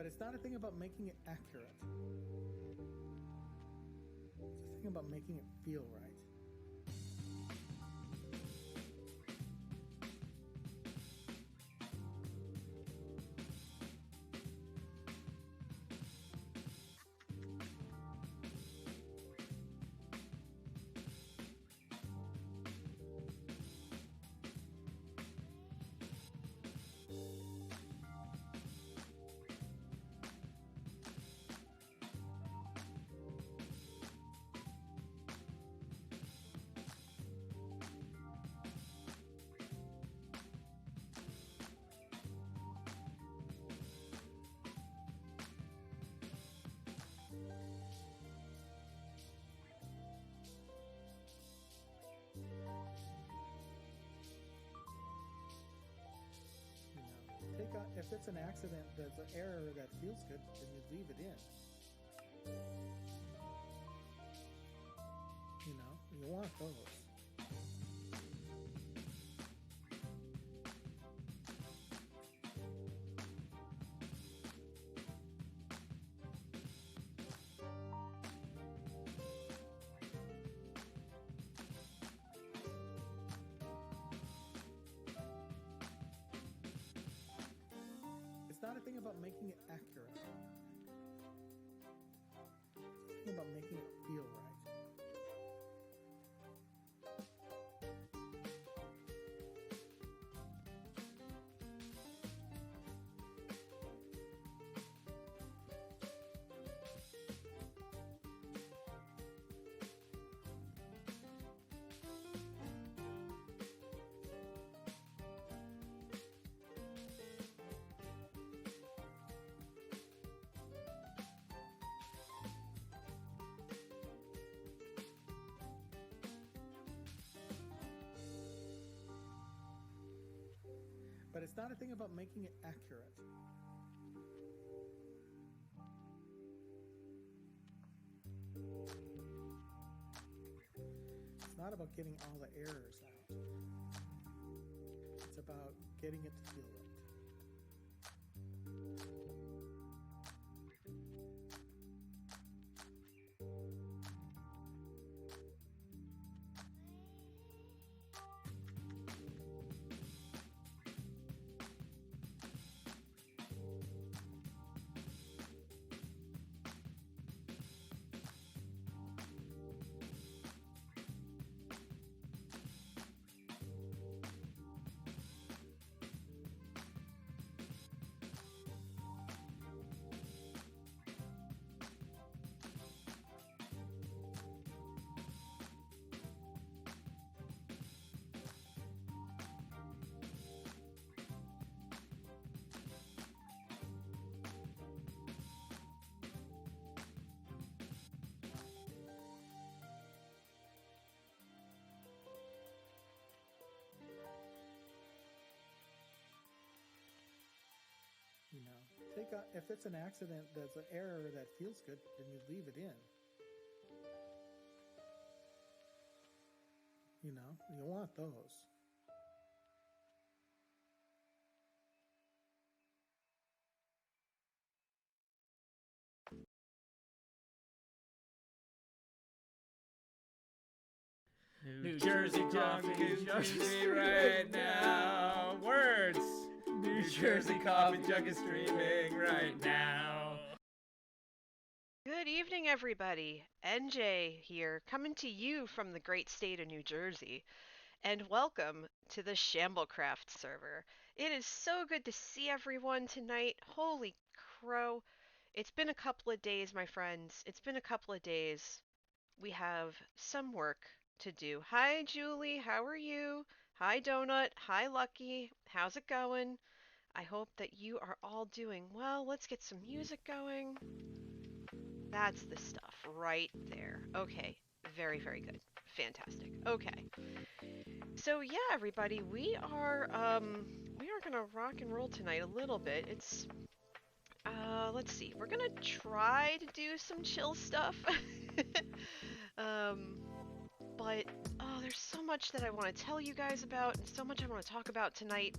But it's not a thing about making it accurate. It's a thing about making it feel right. If it's an accident that's an error that feels good, then you leave it in. You want those. It's not a thing about making it accurate. It's a thing about making it feel right. But it's not a thing about making it accurate. It's not about getting all the errors out. It's about getting it to feel right. If it's an accident that's an error that feels good, then you leave it in. You want those. New Jersey coffee jug is right now. Words. New Jersey coffee jug is streaming right now. Good evening, everybody. NJ here, coming to you from the great state of New Jersey. And welcome to the Shamblecraft server. It is so good to see everyone tonight. Holy crow. It's been a couple of days, my friends. It's been a couple of days. We have some work to do. Hi, Julie. How are you? Hi, Donut. Hi, Lucky. How's it going? I hope that you are all doing well. Let's get some music going. That's the stuff right there. Okay. Very, very good. Fantastic. Okay. So yeah, everybody, we are gonna rock and roll tonight a little bit. It's let's see, we're gonna try to do some chill stuff. But there's so much that I want to tell you guys about and so much I want to talk about tonight.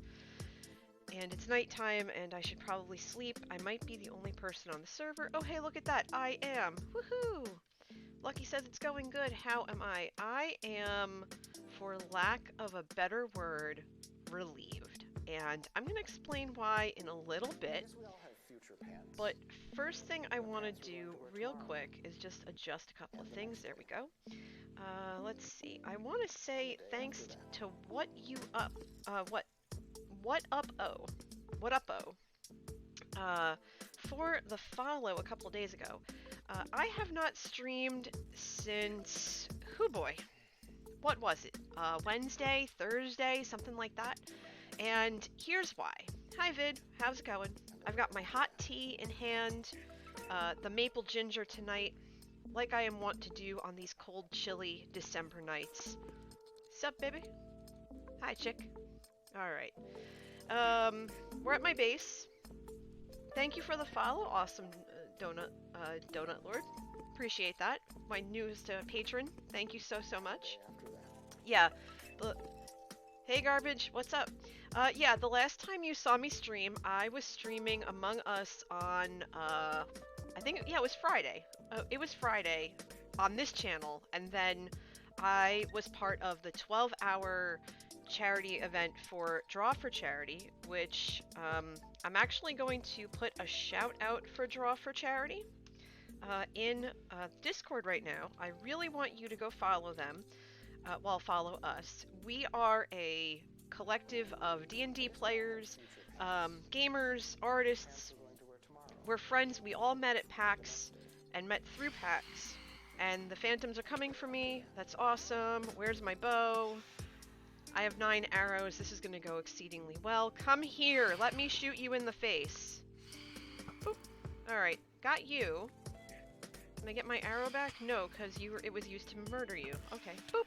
And it's nighttime, and I should probably sleep. I might be the only person on the server. Oh, hey, look at that. I am. Woohoo! Lucky says it's going good. How am I? I am, for lack of a better word, relieved. And I'm going to explain why in a little bit. But first thing I want to do real quick is just adjust a couple of things. There we go. Let's see. I want to say thanks to what up-o, for the follow a couple of days ago. I have not streamed since, oh boy, what was it? Wednesday, Thursday, something like that. And here's why. Hi Vid, how's it going? I've got my hot tea in hand, the maple ginger tonight, like I am wont to do on these cold, chilly December nights. Sup, baby? Hi, chick. Alright. We're at my base. Thank you for the follow. Awesome, Donut Lord. Appreciate that. My newest patron. Thank you so much. Yeah. Hey, Garbage. What's up? Yeah, the last time you saw me stream, I was streaming Among Us on, I think, yeah, it was Friday. It was Friday on this channel, and then I was part of the 12-hour charity event for Draw for Charity, which I'm actually going to put a shout out for Draw for Charity in Discord right now. I really want you to go follow them. Well, follow us. We are a collective of D&D players, gamers, artists. We're friends. We all met at PAX and met through PAX. And the Phantoms are coming for me. That's awesome. Where's my bow? I have 9 arrows. This is going to go exceedingly well. Come here. Let me shoot you in the face. Boop. Alright. Got you. Can I get my arrow back? No, because it was used to murder you. Okay. Boop.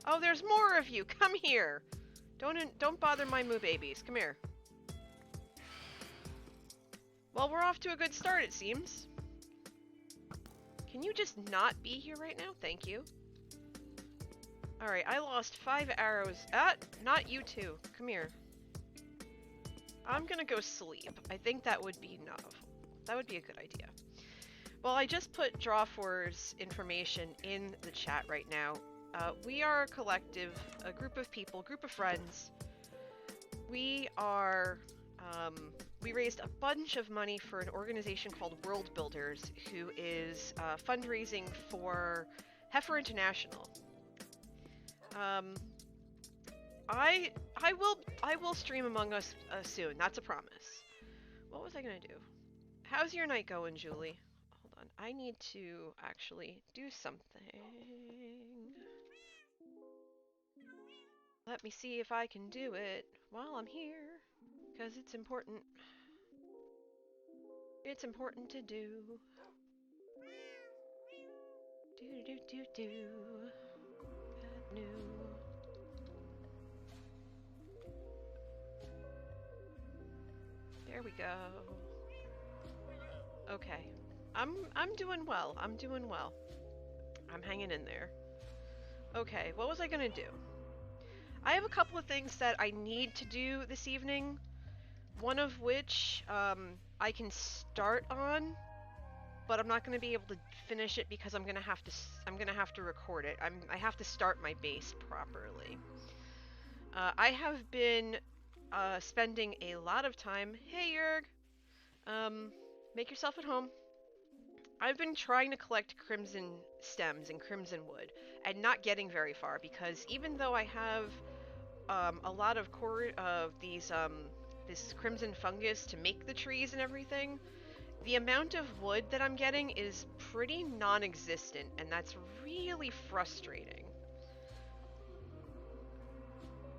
Oh, there's more of you. Come here. Don't bother my moo babies. Come here. Well, we're off to a good start, it seems. Can you just not be here right now? Thank you. Alright, I lost 5 arrows. Not you two. Come here. I'm gonna go sleep. I think that would be enough. That would be a good idea. Well, I just put Drawfor's information in the chat right now. We are a collective, a group of people, group of friends. We are, we raised a bunch of money for an organization called World Builders, who is fundraising for Heifer International. I will stream Among Us soon. That's a promise. What was I gonna do? How's your night going, Julie? Hold on. I need to actually do something. Let me see if I can do it while I'm here, because it's important. It's important to do. Do. Got new. There we go. Okay. I'm doing well. I'm doing well. I'm hanging in there. Okay, what was I gonna do? I have a couple of things that I need to do this evening. One of which I can start on, but I'm not going to be able to finish it because I'm going to have to record it. I have to start my base properly. I have been spending a lot of time. Hey Yerg, make yourself at home. I've been trying to collect crimson stems and crimson wood and not getting very far because even though I have a lot of this crimson fungus to make the trees and everything, the amount of wood that I'm getting is pretty non-existent, and that's really frustrating.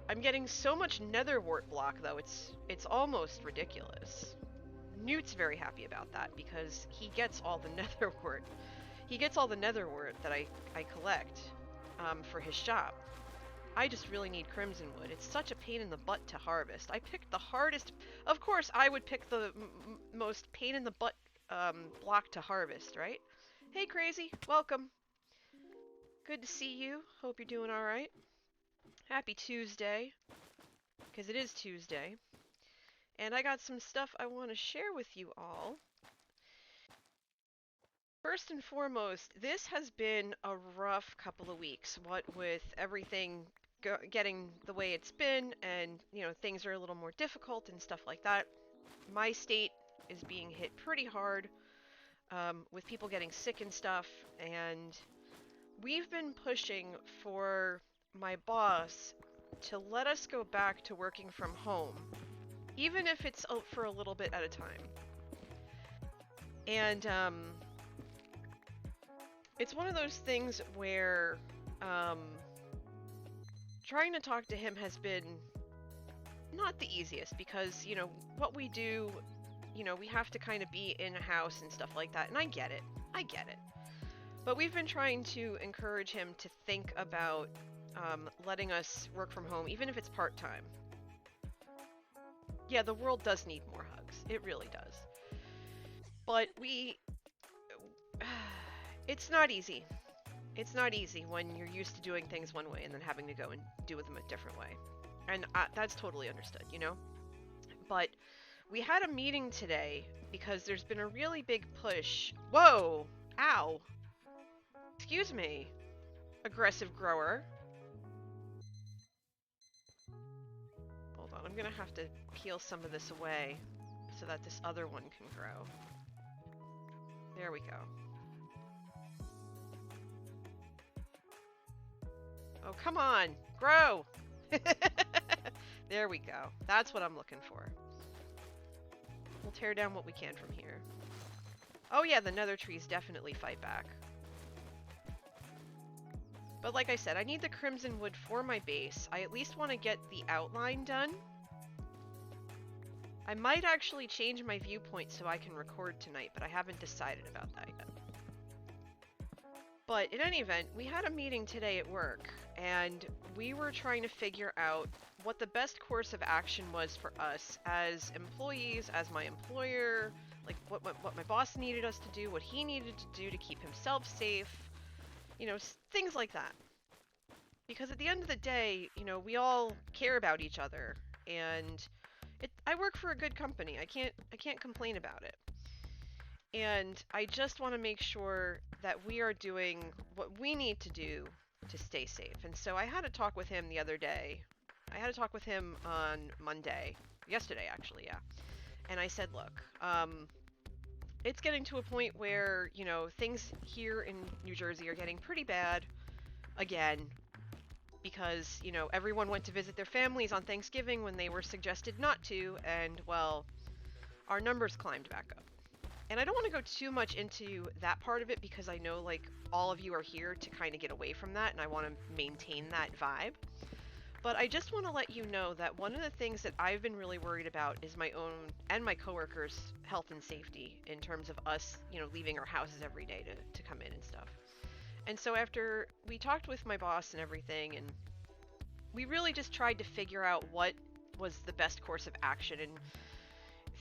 I'm getting so much netherwort block though, it's almost ridiculous. Newt's very happy about that because he gets all the netherwort. He gets all the netherwort that I collect for his shop. I just really need crimson wood. It's such a pain in the butt to harvest. I picked the hardest. Of course, I would pick the most pain in the butt block to harvest, right? Hey, Crazy, welcome. Good to see you. Hope you're doing all right. Happy Tuesday, because it is Tuesday. and I got some stuff I want to share with you all. First and foremost, this has been a rough couple of weeks, what with everything getting the way it's been, and things are a little more difficult and stuff like that. My state is being hit pretty hard with people getting sick and stuff, and we've been pushing for my boss to let us go back to working from home, even if it's for a little bit at a time. And it's one of those things where trying to talk to him has been not the easiest because, what we do, we have to kind of be in a house and stuff like that, and I get it. But we've been trying to encourage him to think about letting us work from home, even if it's part-time. Yeah, the world does need more hugs. It really does. But it's not easy. It's not easy when you're used to doing things one way and then having to go and do them a different way. And that's totally understood, But we had a meeting today because there's been a really big push. Whoa! Ow! Excuse me, aggressive grower. Hold on, I'm gonna have to peel some of this away so that this other one can grow. There we go. Oh, come on! Grow! There we go. That's what I'm looking for. We'll tear down what we can from here. Oh yeah, the nether trees definitely fight back. But like I said, I need the crimson wood for my base. I at least want to get the outline done. I might actually change my viewpoint so I can record tonight, but I haven't decided about that yet. But in any event, we had a meeting today at work, and we were trying to figure out what the best course of action was for us as employees, as my employer, like what my boss needed us to do, what he needed to do to keep himself safe, things like that. Because at the end of the day, we all care about each other, and I work for a good company. I can't complain about it. And I just want to make sure that we are doing what we need to do to stay safe. And so I had a talk with him the other day. I had a talk with him on Monday. Yesterday, actually, yeah. And I said, look, it's getting to a point where, things here in New Jersey are getting pretty bad again. Because, everyone went to visit their families on Thanksgiving when they were suggested not to. And, well, our numbers climbed back up. And I don't want to go too much into that part of it because I know, all of you are here to kind of get away from that, and I want to maintain that vibe. But I just want to let you know that one of the things that I've been really worried about is my own and my coworkers' health and safety in terms of us, leaving our houses every day to come in and stuff. And so after we talked with my boss and everything, and we really just tried to figure out what was the best course of action, and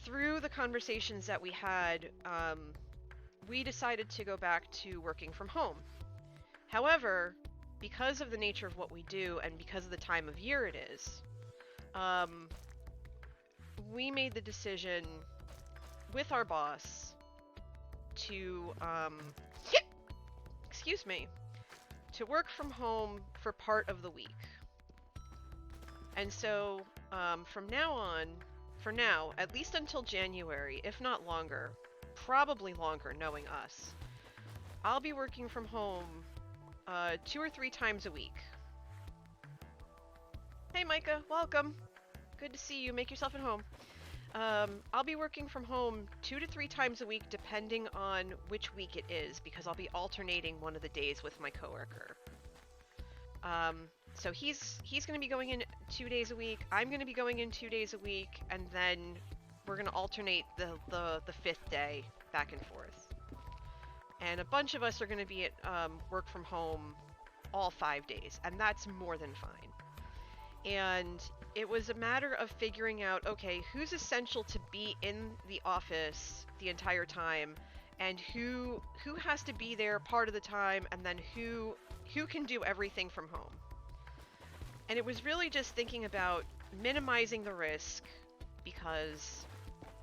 through the conversations that we had, we decided to go back to working from home. However, because of the nature of what we do and because of the time of year it is, we made the decision with our boss to, excuse me, to work from home for part of the week. And so, from now on, for now, at least until January, if not longer, probably longer knowing us, I'll be working from home 2 or 3 times a week. Hey Micah, welcome. Good to see you. Make yourself at home. I'll be working from home 2 to 3 times a week depending on which week it is, because I'll be alternating one of the days with my coworker. So he's going to be going in 2 days a week. I'm going to be going in 2 days a week, and then we're going to alternate the 5th day back and forth. And a bunch of us are going to be at work from home all 5 days, and that's more than fine. And it was a matter of figuring out, okay, who's essential to be in the office the entire time, and who has to be there part of the time, and then who can do everything from home. And it was really just thinking about minimizing the risk, because,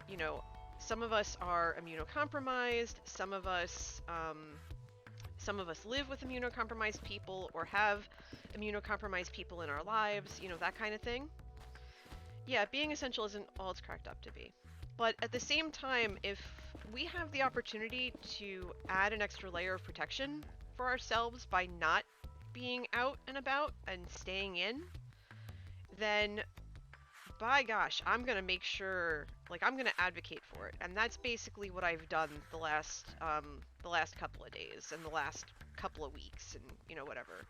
you know, some of us are immunocompromised, some of us live with immunocompromised people or have immunocompromised people in our lives, you know, that kind of thing. Yeah, being essential isn't all it's cracked up to be. But at the same time, if we have the opportunity to add an extra layer of protection for ourselves by not being out and about and staying in, then by gosh, I'm gonna make sure, like, I'm gonna advocate for it. And that's basically what I've done the last couple of days and the last couple of weeks and, you know, whatever.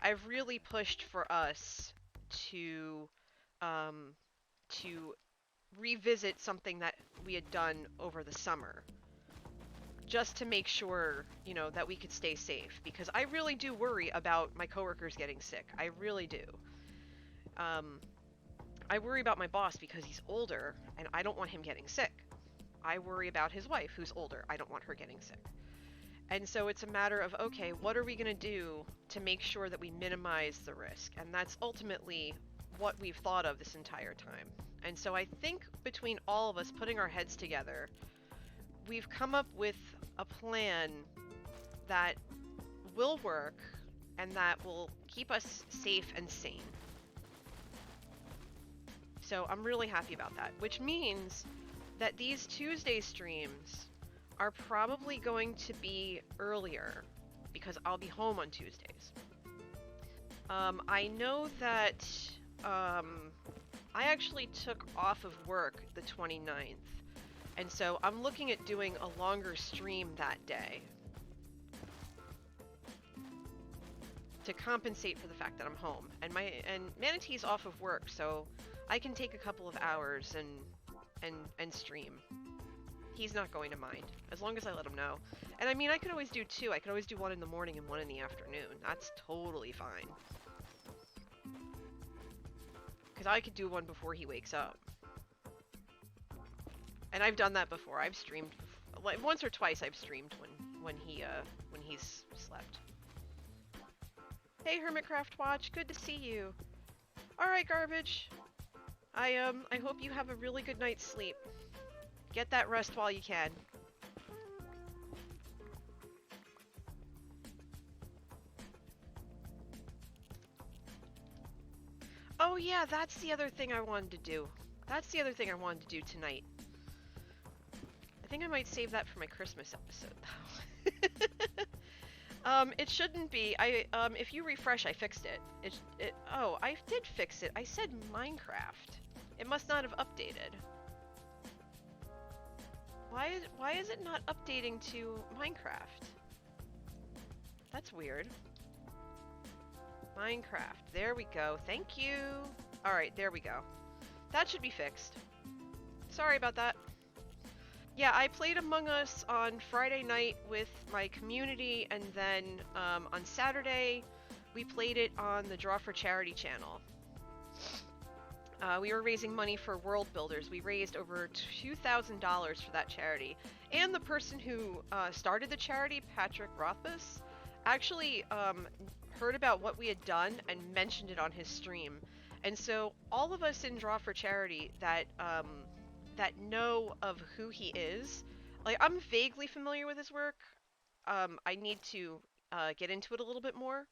I've really pushed for us to to revisit something that we had done over the summer, just to make sure, you know, that we could stay safe, because I really do worry about my coworkers getting sick. I really do. I worry about my boss because he's older and I don't want him getting sick. I worry about his wife who's older. I don't want her getting sick. And so it's a matter of, okay, what are we going to do to make sure that we minimize the risk? And that's ultimately what we've thought of this entire time. And so I think between all of us putting our heads together, we've come up with a plan that will work and that will keep us safe and sane. So I'm really happy about that, which means that these Tuesday streams are probably going to be earlier because I'll be home on Tuesdays. I know that I actually took off of work the 29th, and so I'm looking at doing a longer stream that day to compensate for the fact that I'm home. And Manatee's off of work, so I can take a couple of hours and stream. He's not going to mind, as long as I let him know. And I mean, I could always do two. I could always do one in the morning and one in the afternoon. That's totally fine. Because I could do one before he wakes up. And I've done that before. I've streamed, like, once or twice I've streamed when he's slept. Hey, Hermitcraft Watch, good to see you. Alright, Garbage. I hope you have a really good night's sleep. Get that rest while you can. Oh yeah, that's the other thing I wanted to do. That's the other thing I wanted to do tonight. I think I might save that for my Christmas episode, though. It shouldn't be. If you refresh, I fixed it. Oh, I did fix it. I said Minecraft. It must not have updated. Why is it not updating to Minecraft? That's weird. Minecraft. There we go. Thank you. Alright, there we go. That should be fixed. Sorry about that. Yeah, I played Among Us on Friday night with my community, and then on Saturday we played it on the Draw for Charity channel. We were raising money for World Builders. We raised over $2,000 for that charity. And the person who started the charity, Patrick Rothfuss, actually heard about what we had done and mentioned it on his stream. And so all of us in Draw for Charity that know of who he is, like, I'm vaguely familiar with his work. I need to get into it a little bit more.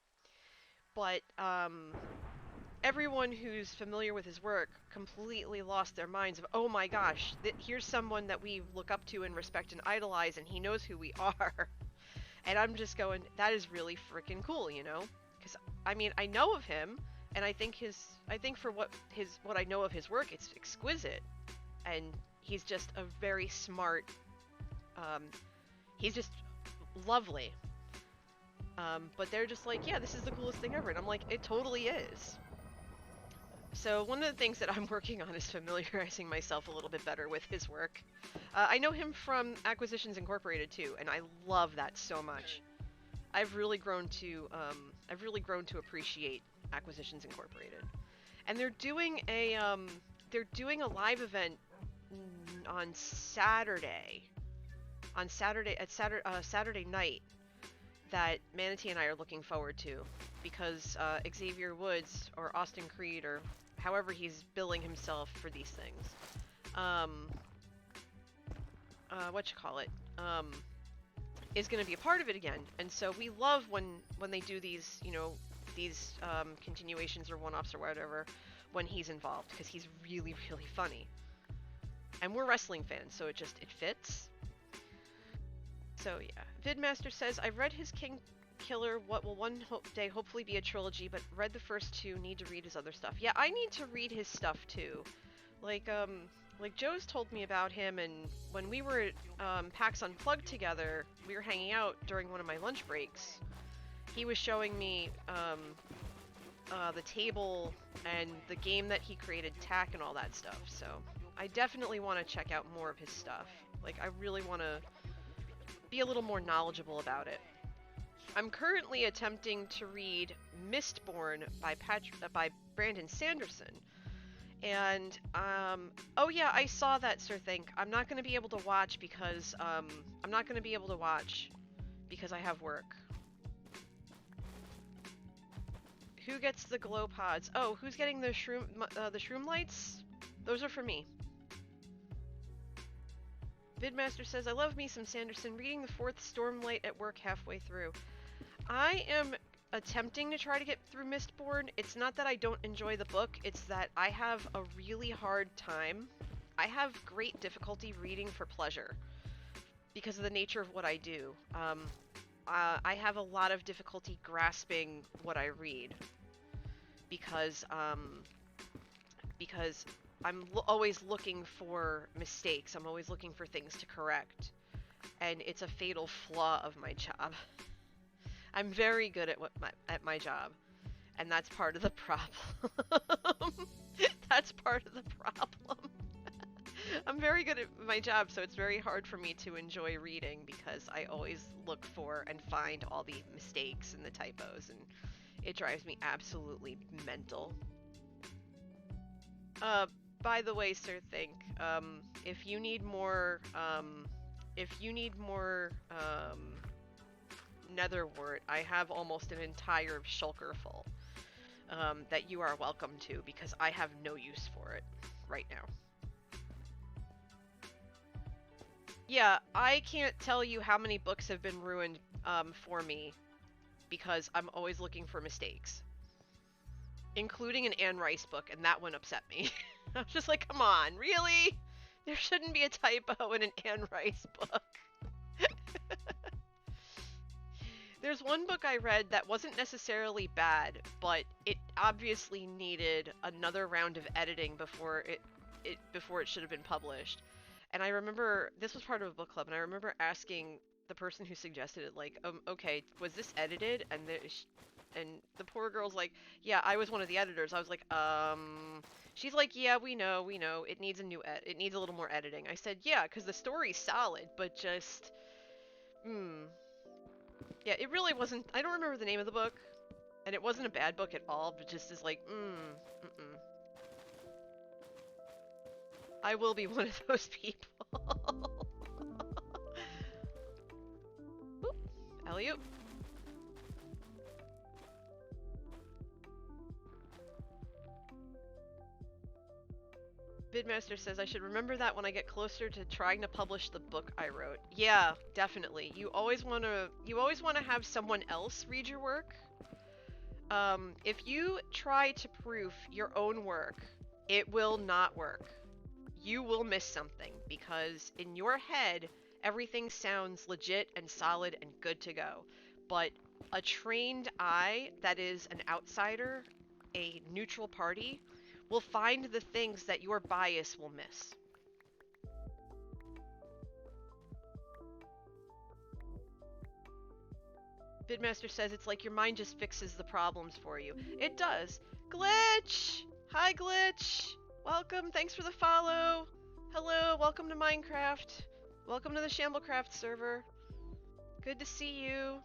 But everyone who's familiar with his work completely lost their minds of, oh my gosh, here's someone that we look up to and respect and idolize, and he knows who we are. And I'm just going, that is really freaking cool, you know? Because I mean, I know of him, and I think for what I know of his work, it's exquisite, and he's just a very smart. He's just lovely. But they're just like, yeah, this is the coolest thing ever, and I'm like, it totally is. So one of the things that I'm working on is familiarizing myself a little bit better with his work. I know him from Acquisitions Incorporated too, and I love that so much. I've really grown to appreciate Acquisitions Incorporated, and they're doing a live event on Saturday night that Manatee and I are looking forward to, because Xavier Woods, or Austin Creed, or however he's billing himself for these things, um, is going to be a part of it again. And so we love when they do these, these continuations or one-offs or whatever when he's involved, because he's really, really funny. And we're wrestling fans, so it fits. So yeah, Vidmaster says, I've read his King Killer, what will one day hopefully be a trilogy, but read the first two, need to read his other stuff. Yeah, I need to read his stuff too. Like Joe's told me about him, and when we were at PAX Unplugged together, we were hanging out during one of my lunch breaks. He was showing me the table and the game that he created, TAC, and all that stuff. So I definitely want to check out more of his stuff. Like, I really want to be a little more knowledgeable about it. I'm currently attempting to read Mistborn by Brandon Sanderson. And, oh yeah, I saw that, Sir Think. I'm not going to be able to watch because, I have work. Who gets the glow pods? Oh, who's getting the shroom lights? Those are for me. Vidmaster says, I love me some Sanderson. Reading the 4th Stormlight at work halfway through. I am attempting to try to get through Mistborn. It's not that I don't enjoy the book, it's that I have a really hard time. I have great difficulty reading for pleasure because of the nature of what I do. I have a lot of difficulty grasping what I read because I'm always looking for mistakes. I'm always looking for things to correct, and it's a fatal flaw of my job. I'm very good at my job, and that's part of the problem. That's part of the problem. I'm very good at my job, so it's very hard for me to enjoy reading because I always look for and find all the mistakes and the typos, and it drives me absolutely mental. By the way, Sir Think, if you need more Netherwort, I have almost an entire shulker full that you are welcome to, because I have no use for it right now. Yeah, I can't tell you how many books have been ruined for me because I'm always looking for mistakes. Including an Anne Rice book, and that one upset me. I was just like, come on, really? There shouldn't be a typo in an Anne Rice book. There's one book I read that wasn't necessarily bad, but it obviously needed another round of editing before it should have been published. And I remember, this was part of a book club, and I remember asking the person who suggested it, like, okay, was this edited? And the poor girl's like, yeah, I was one of the editors. I was like, she's like, yeah, we know, it needs it needs a little more editing. I said, yeah, because the story's solid, but just, yeah, it really wasn't, I don't remember the name of the book, and it wasn't a bad book at all, but just is like, I will be one of those people. Oop, alley-oop. Vidmaster says I should remember that when I get closer to trying to publish the book I wrote. Yeah, definitely. You always want to have someone else read your work. If you try to proof your own work, it will not work. You will miss something because in your head everything sounds legit and solid and good to go. But a trained eye that is an outsider, a neutral party, will find the things that your bias will miss. Vidmaster says it's like your mind just fixes the problems for you. It does. Glitch! Hi, Glitch! Welcome, thanks for the follow! Hello, welcome to Minecraft. Welcome to the Shamblecraft server. Good to see you.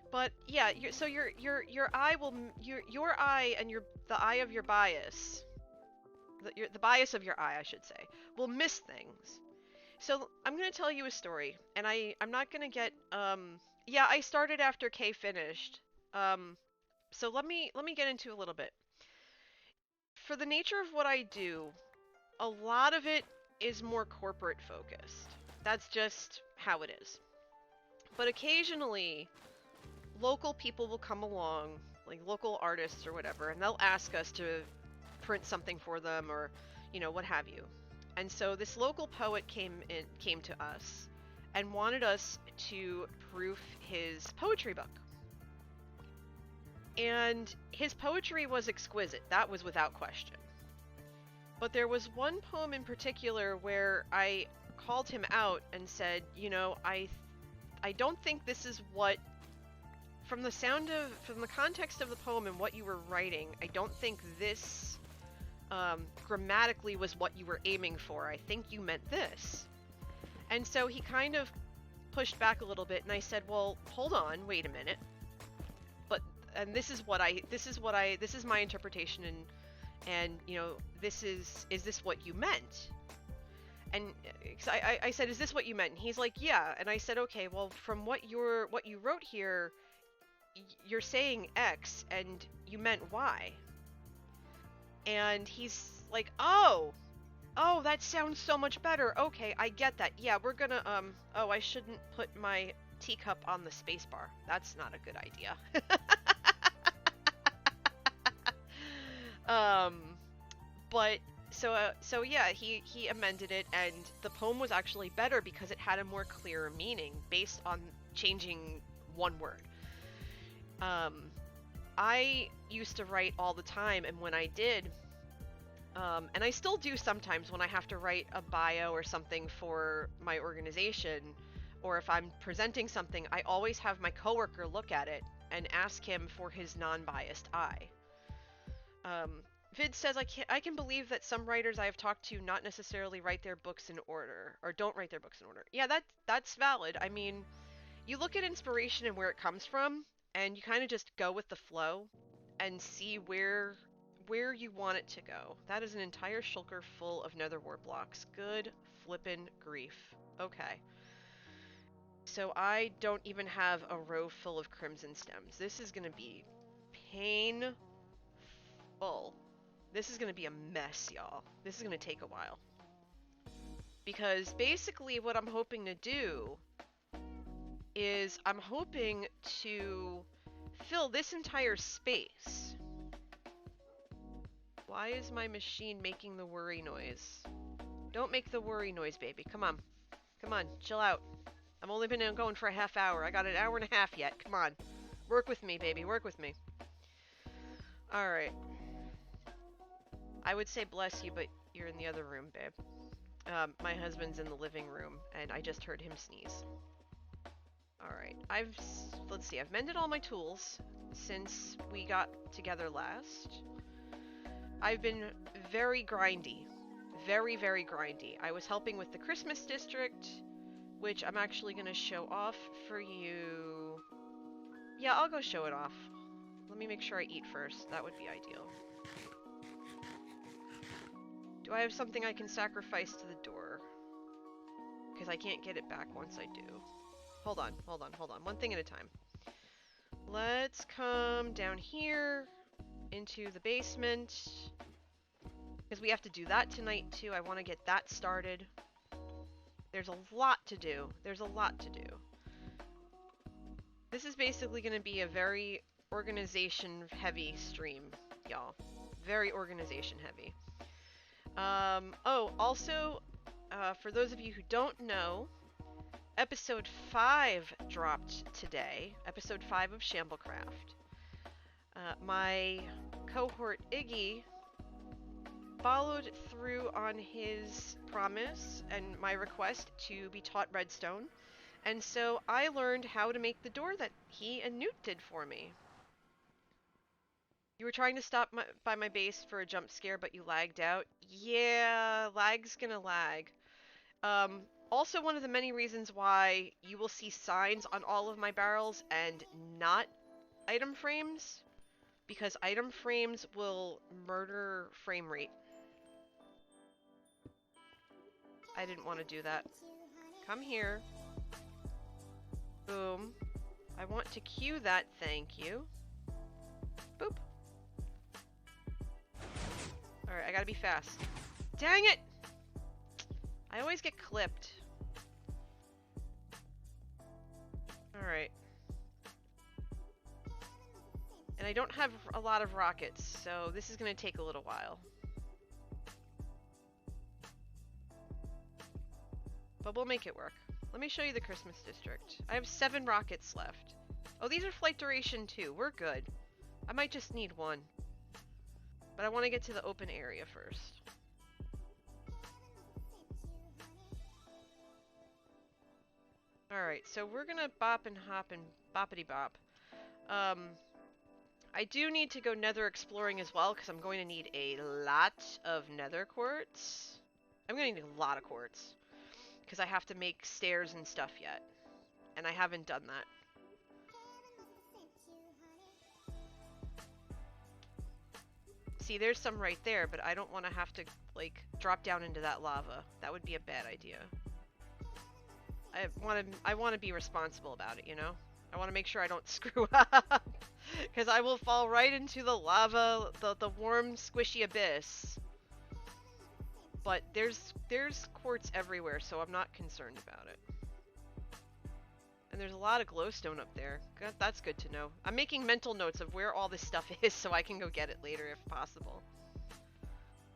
But yeah, so your eye will your eye and the eye of your bias, the bias of your eye, I should say, will miss things. So I'm gonna tell you a story, and I'm not gonna get yeah, I started after Kay finished. So let me get into a little bit. for the nature of what I do, a lot of it is more corporate focused. That's just how it is. But occasionally, local people will come along, like local artists or whatever, and they'll ask us to print something for them or, you know, what have you. And so this local poet came to us and wanted us to proof his poetry book. And his poetry was exquisite. That was without question. But there was one poem in particular where I called him out and said, you know, I don't think this is what, from the context of the poem and what you were writing, I don't think this grammatically was what you were aiming for. I think you meant this. And so he kind of pushed back a little bit, and I said, well, hold on, wait a minute. And this is my interpretation, and you know, is this what you meant? And I said, is this what you meant? And he's like, yeah. And I said, okay, well, from what you wrote here, you're saying X and you meant Y. And he's like, oh, that sounds so much better. Okay, I get that. Yeah, we're gonna, oh, I shouldn't put my teacup on the spacebar. That's not a good idea. But so yeah, he amended it, and the poem was actually better because it had a more clear meaning based on changing one word. I used to write all the time, and when I did, and I still do sometimes when I have to write a bio or something for my organization, or if I'm presenting something, I always have my coworker look at it and ask him for his non-biased eye. Vid says, I can believe that some writers I have talked to not necessarily write their books in order, or don't write their books in order. Yeah, that's valid. I mean, you look at inspiration and where it comes from, and you kind of just go with the flow and see where you want it to go. That is an entire shulker full of nether wart blocks. Good flippin' grief. Okay. So I don't even have a row full of crimson stems. This is gonna be painful. This is gonna be a mess, y'all. This is gonna take a while. Because basically what I'm hoping to do is I'm hoping to fill this entire space. Why is my machine making the worry noise? Don't make the worry noise, baby. Come on. Come on, chill out. I've only been going for a half hour. I got an hour and a half yet. Come on. Work with me, baby. Work with me. Alright. I would say bless you, but you're in the other room, babe. My husband's in the living room, and I just heard him sneeze. Alright. Let's see. I've mended all my tools since we got together last. I've been very grindy. Very, very grindy. I was helping with the Christmas district, which I'm actually going to show off for you. Yeah, I'll go show it off. Let me make sure I eat first. That would be ideal. Do I have something I can sacrifice to the door? Because I can't get it back once I do. Hold on, hold on, hold on. One thing at a time. Let's come down here into the basement. Because we have to do that tonight too. I want to get that started. There's a lot to do. There's a lot to do. This is basically going to be a very organization-heavy stream, y'all. Very organization-heavy. Oh, also, for those of you who don't know, episode 5 dropped today. Episode 5 of Shamblecraft. My cohort Iggy followed through on his promise and my request to be taught redstone, and so I learned how to make the door that he and Newt did for me. You were trying to stop by my base for a jump scare, but you lagged out. Yeah, lag's gonna lag. Also one of the many reasons why you will see signs on all of my barrels and not item frames, because item frames will murder frame rate. I didn't want to do that. Come here. Boom. I want to cue that, thank you. Boop. Alright, I gotta be fast. Dang it! I always get clipped. Alright. And I don't have a lot of rockets, so this is gonna take a little while. But we'll make it work. Let me show you the Christmas district. I have 7 rockets left. Oh, these are flight duration too. We're good. I might just need 1. But I want to get to the open area first. Alright, so we're gonna bop and hop and boppity bop. I do need to go nether exploring as well, because I'm going to need a lot of nether quartz. I'm going to need a lot of quartz. Because I have to make stairs and stuff yet. And I haven't done that. See, there's some right there, but I don't want to have to, like, drop down into that lava. That would be a bad idea. I want to be responsible about it, you know? I want to make sure I don't screw up. Because I will fall right into the lava, the warm, squishy abyss. But there's quartz everywhere, so I'm not concerned about it. And there's a lot of glowstone up there. That's good to know. I'm making mental notes of where all this stuff is so I can go get it later if possible.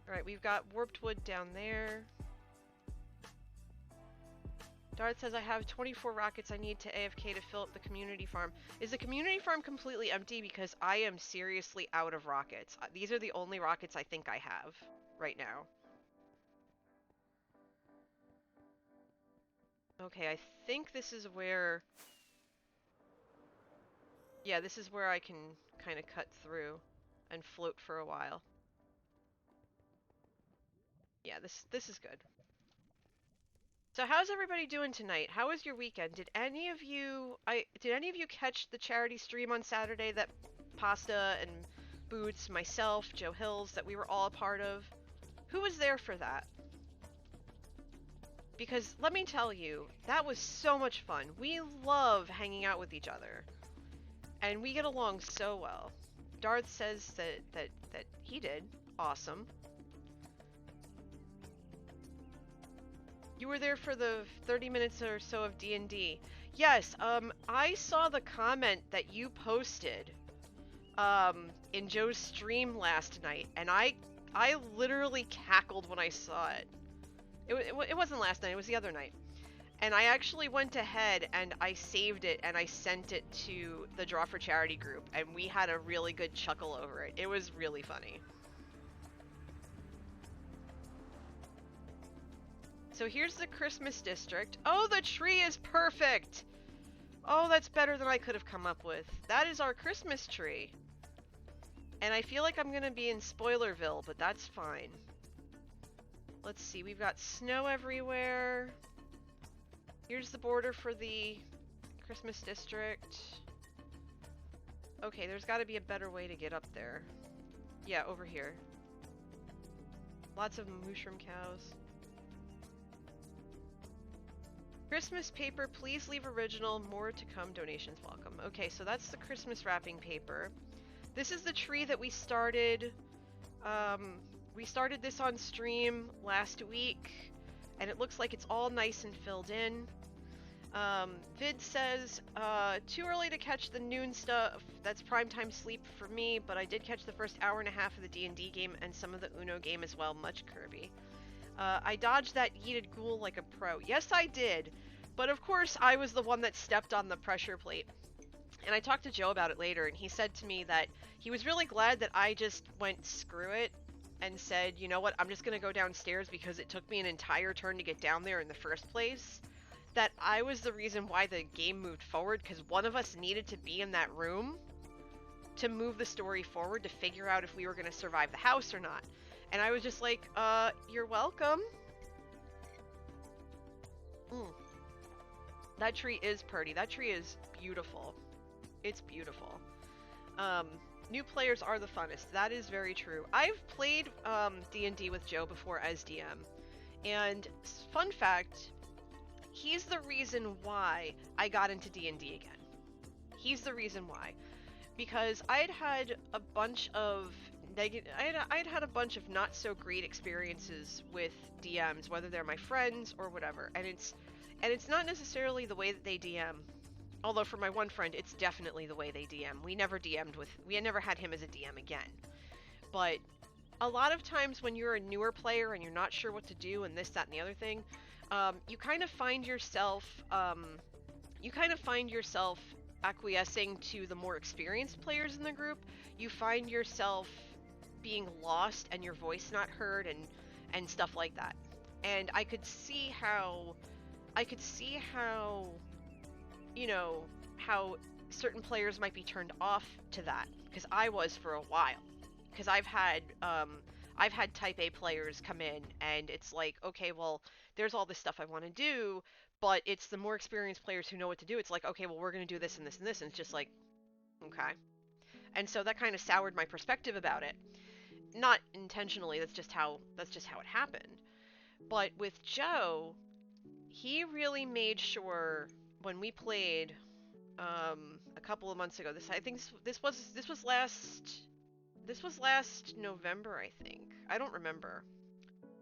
Alright, we've got warped wood down there. Darth says I have 24 rockets I need to AFK to fill up the community farm. Is the community farm completely empty? Because I am seriously out of rockets. These are the only rockets I think I have right now. Okay, I think this is where... Yeah, this is where I can kind of cut through and float for a while. Yeah, this is good. So how's everybody doing tonight? How was your weekend? Did any of you catch the charity stream on Saturday that Pasta and Boots, myself, Joe Hills, that we were all a part of? Who was there for that? Because let me tell you, that was so much fun. We love hanging out with each other. And we get along so well. Darth says that he did. Awesome. You were there for the 30 minutes or so of D&D. Yes, I saw the comment that you posted in Joe's stream last night, and I literally cackled when I saw it. It wasn't last night, it was the other night. And I actually went ahead and I saved it and I sent it to the Draw for Charity group, and we had a really good chuckle over it. It was really funny. So here's the Christmas district. Oh, the tree is perfect! Oh, that's better than I could have come up with. That is our Christmas tree. And I feel like I'm gonna be in Spoilerville, but that's fine. Let's see, we've got snow everywhere. Here's the border for the Christmas district. Okay, there's gotta be a better way to get up there. Yeah, over here. Lots of mushroom cows. Christmas paper, please leave original, more to come, donations welcome. Okay, so that's the Christmas wrapping paper. This is the tree that we started. We started this on stream last week, and it looks like it's all nice and filled in. Vid says, too early to catch the noon stuff. That's primetime sleep for me, but I did catch the first hour and a half of the D&D game and some of the Uno game as well. Much Kirby. I dodged that yeeted ghoul like a pro. Yes, I did. But of course, I was the one that stepped on the pressure plate. And I talked to Joe about it later, and he said to me that he was really glad that I just went screw it and said, you know what, I'm just going to go downstairs because it took me an entire turn to get down there in the first place. That I was the reason why the game moved forward, because one of us needed to be in that room to move the story forward, to figure out if we were going to survive the house or not. And I was just like, you're welcome. That tree is pretty. That tree is beautiful. It's beautiful. New players are the funnest. That is very true. I've played D&D with Joe before as DM. And fun fact, he's the reason why I got into D&D again. He's the reason why. Because I'd had a bunch of I'd had a bunch of not so great experiences with DMs, whether they're my friends or whatever, and it's not necessarily the way that they DM. Although for my one friend, it's definitely the way they DM. We never had him as a DM again. But a lot of times when you're a newer player and you're not sure what to do and this, that, and the other thing, you kind of find yourself acquiescing to the more experienced players in the group. You find yourself being lost and your voice not heard and stuff like that. And I could see how how certain players might be turned off to that, because I was for a while. Because I've had type A players come in and it's like, okay, well, there's all this stuff I want to do, but it's the more experienced players who know what to do. It's like, okay, well, we're going to do this and this and this, and it's just like, okay. And so that kind of soured my perspective about it. Not intentionally, that's just how it happened. But with Joe, he really made sure when we played a couple of months ago. This was last November, I think. I don't remember.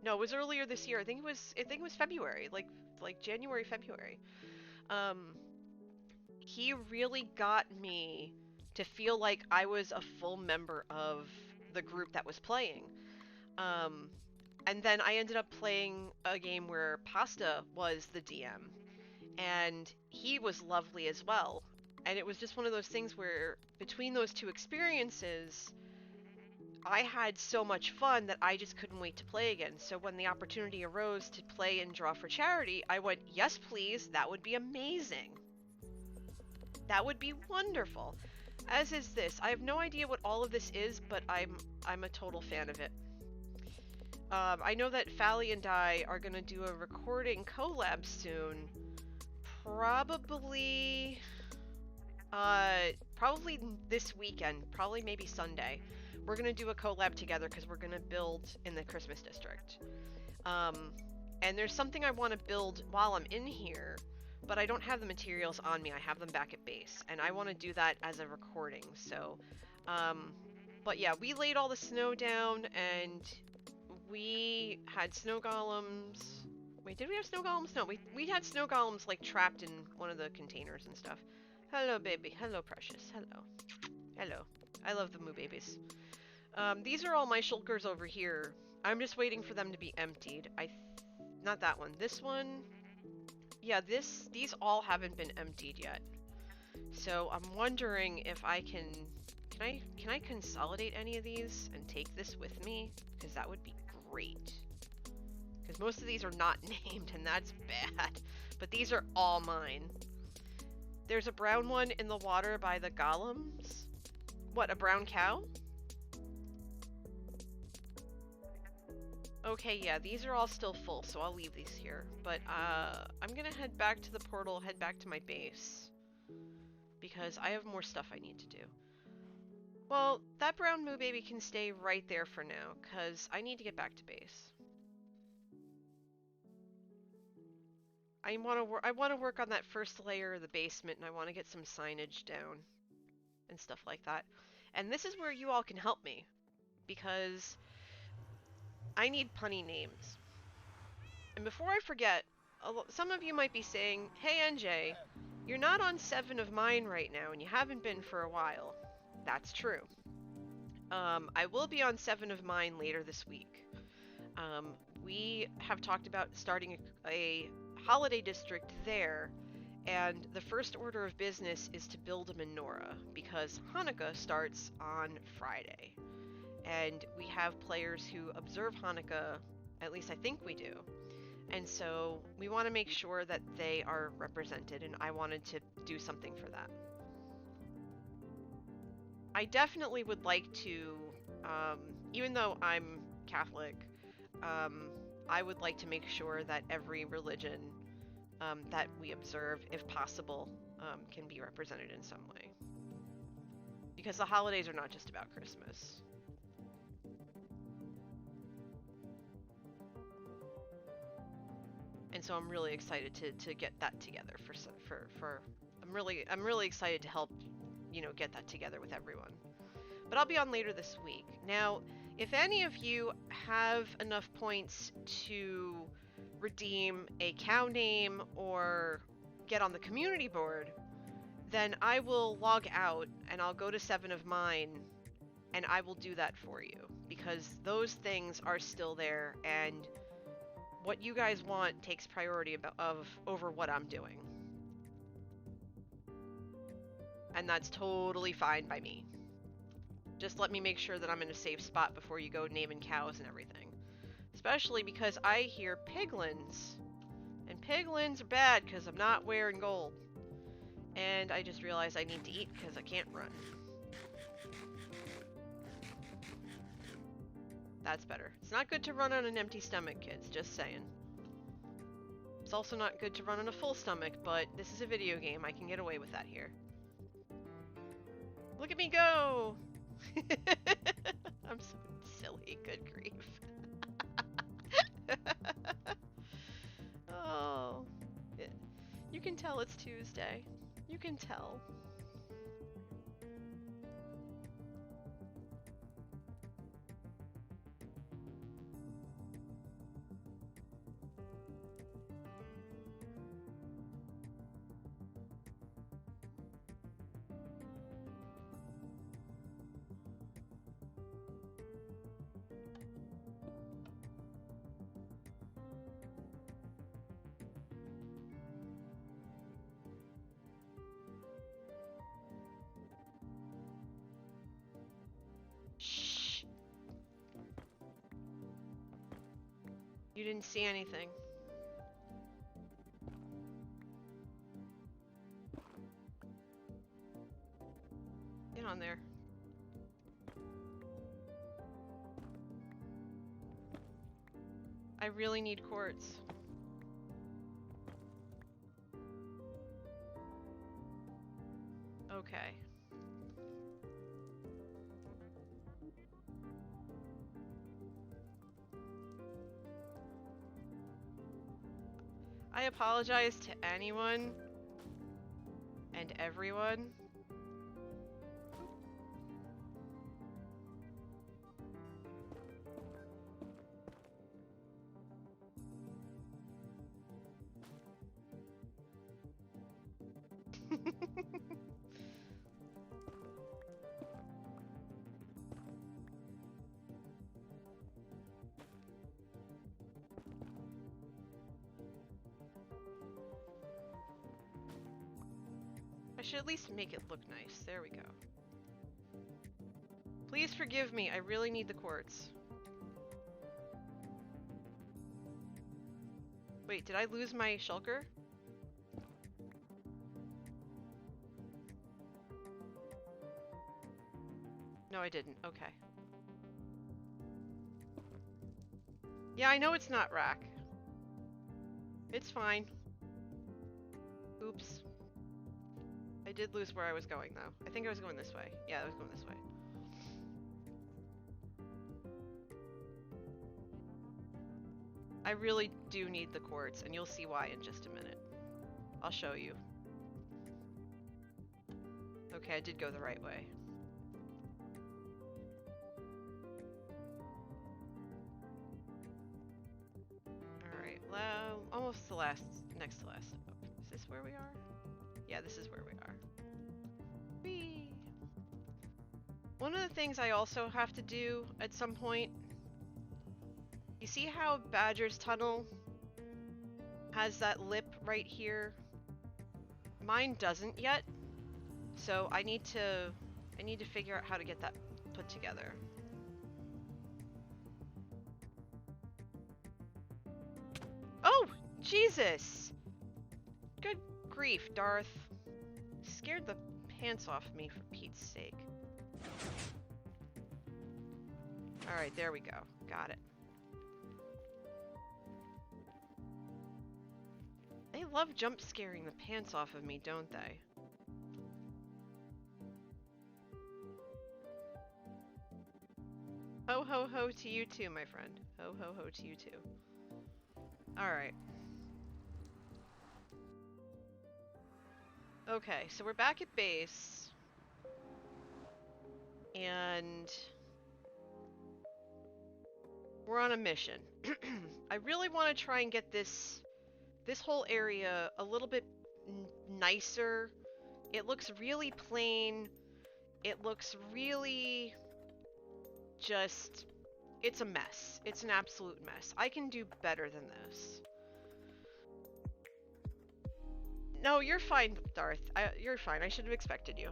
No, it was earlier this year. I think it was February, like January, February. He really got me to feel like I was a full member of the group that was playing. And then I ended up playing a game where Pasta was the DM, and he was lovely as well. And it was just one of those things where between those two experiences, I had so much fun that I just couldn't wait to play again. So when the opportunity arose to play and draw for charity, I went, yes, please, that would be amazing. That would be wonderful. As is this. I have no idea what all of this is, but I'm a total fan of it. I know that Fally and I are going to do a recording collab soon. Probably this weekend. Probably maybe Sunday. We're going to do a collab together because we're going to build in the Christmas district. And there's something I want to build while I'm in here, but I don't have the materials on me. I have them back at base, and I want to do that as a recording. So, but yeah, we laid all the snow down, and we had snow golems. Wait, did we have snow golems? No, we had snow golems like trapped in one of the containers and stuff. Hello, baby. Hello, precious. Hello. Hello. I love the moo babies. These are all my shulkers over here. I'm just waiting for them to be emptied. Not that one. This one. Yeah, these all haven't been emptied yet. So I'm wondering if I can I consolidate any of these and take this with me? Because that would be great. Because most of these are not named, and that's bad. But these are all mine. There's a brown one in the water by the golems. What, a brown cow? Okay, yeah, these are all still full, so I'll leave these here. But I'm gonna head back to the portal, head back to my base. Because I have more stuff I need to do. Well, that brown moo baby can stay right there for now, because I need to get back to base. I want to work on that first layer of the basement, and I want to get some signage down and stuff like that. And this is where you all can help me, because I need punny names. And before I forget, some of you might be saying, hey NJ, you're not on 7 of mine right now, and you haven't been for a while. That's true. I will be on 7 of mine later this week. We have talked about starting a holiday district there, and the first order of business is to build a menorah, because Hanukkah starts on Friday. And we have players who observe Hanukkah, at least I think we do. And so we want to make sure that they are represented, and I wanted to do something for that. I definitely would like to, even though I'm Catholic, I would like to make sure that every religion that we observe, if possible, can be represented in some way. Because the holidays are not just about Christmas. And so I'm really excited to get that together I'm really excited to help, get that together with everyone. but I'll be on later this week. Now, if any of you have enough points to redeem a cow name or get on the community board, then I will log out and I'll go to 7 of mine and I will do that for you, because those things are still there and what you guys want takes priority over what I'm doing. And that's totally fine by me. Just let me make sure that I'm in a safe spot before you go naming cows and everything. Especially because I hear piglins. And piglins are bad because I'm not wearing gold. And I just realized I need to eat because I can't run. That's better. It's not good to run on an empty stomach, kids, just saying. It's also not good to run on a full stomach, but this is a video game. I can get away with that here. Look at me go! I'm so silly, good grief. Oh. You can tell it's Tuesday. You can tell. Shh. You didn't see anything. Get on there. I really need quartz. Okay. I apologize to anyone and everyone. I should at least make it look nice. There we go. Please forgive me. I really need the quartz. Wait, did I lose my shulker? No, I didn't. Okay. Yeah, I know it's not rack. It's fine. Oops. I did lose where I was going, though. I think I was going this way. Yeah, I was going this way. I really do need the quartz, and you'll see why in just a minute. I'll show you. Okay, I did go the right way. Alright, well, almost the last, next to last. Is this where we are? Yeah, this is where we are. Whee! One of the things I also have to do at some point, you see how Badger's Tunnel has that lip right here? Mine doesn't yet, so I need to figure out how to get that put together. Oh, Jesus! Good grief, Darth. Scared the pants off me for Pete's sake. Alright, there we go. Got it. They love jump scaring the pants off of me, don't they? Ho ho ho to you too, my friend. Ho ho ho to you too. Alright. Okay, so we're back at base. and we're on a mission. I really want to try and get this whole area a little bit nicer. It looks really plain. It looks really just... It's a mess. It's an absolute mess. I can do better than this. No, you're fine, Darth. You're fine. I should have expected you.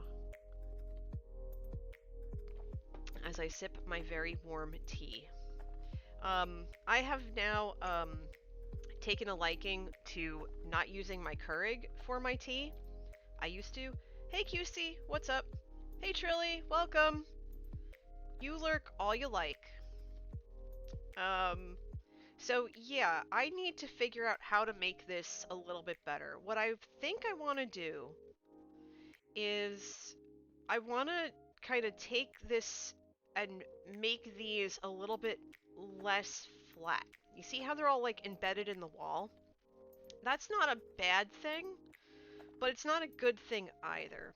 As I sip my very warm tea. I have now taken a liking to not using my Keurig for my tea. I used to. Hey QC, what's up? Hey Trilly, welcome. You lurk all you like. So yeah, I need to figure out how to make this a little bit better. What I think I want to do is I want to kind of take this and make these a little bit less flat. You see how they're all like embedded in the wall? That's not a bad thing, but it's not a good thing either.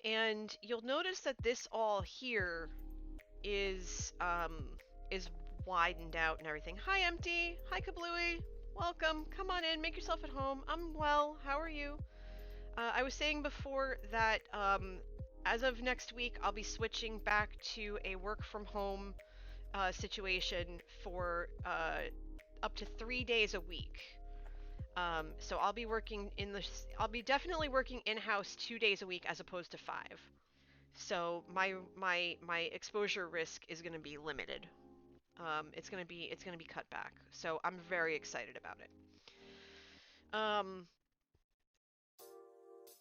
And you'll notice that this all here is widened out and everything. Hi Empty, hi Kablooey, welcome, come on in, make yourself at home. I'm well, how are you? I was saying before that as of next week I'll be switching back to a work from home situation for up to 3 days a week. So I'll be working I'll be definitely working in-house 2 days a week as opposed to 5. So my exposure risk is going to be limited. It's gonna be cut back. So I'm very excited about it.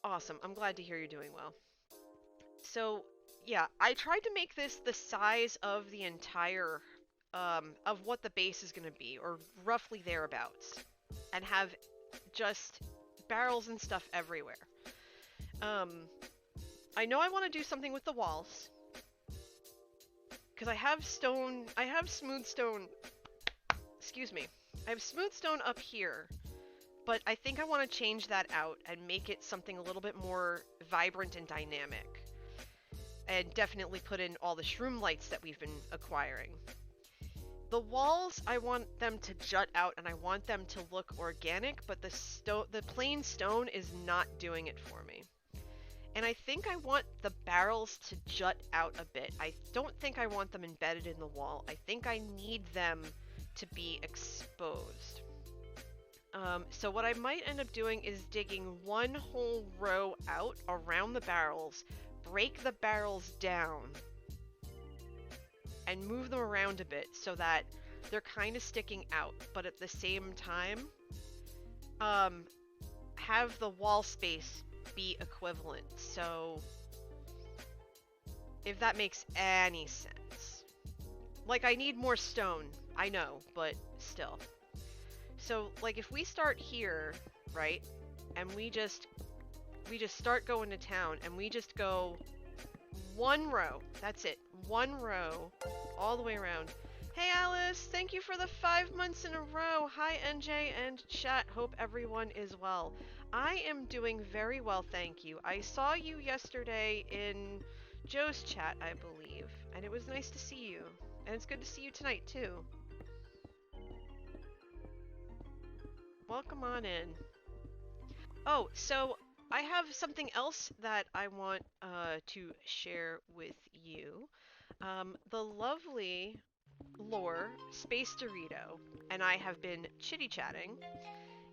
Awesome. I'm glad to hear you're doing well. So yeah, I tried to make this the size of the entire of what the base is gonna be, or roughly thereabouts, and have just barrels and stuff everywhere. I know I want to do something with the walls. Because I have smooth stone, excuse me, I have smooth stone up here, but I think I want to change that out and make it something a little bit more vibrant and dynamic. And definitely put in all the shroom lights that we've been acquiring. The walls, I want them to jut out and I want them to look organic, but the plain stone is not doing it for me. And I think I want the barrels to jut out a bit. I don't think I want them embedded in the wall. I think I need them to be exposed. So what I might end up doing is digging one whole row out around the barrels, break the barrels down, and move them around a bit so that they're kind of sticking out, but at the same time, have the wall space be equivalent. So if that makes any sense. Like, I need more stone, I know, but still. So like if we start here, right, and we just start going to town and we just go one row, that's it, one row all the way around. Hey Alice, thank you for the 5 months in a row. Hi NJ and chat, hope everyone is well. I am doing very well, thank you. I saw you yesterday in Joe's chat, I believe, and it was nice to see you. And it's good to see you tonight, too. Welcome on in. Oh, so I have something else that I want to share with you. The lovely Lore, Space Dorito, and I have been chitty-chatting.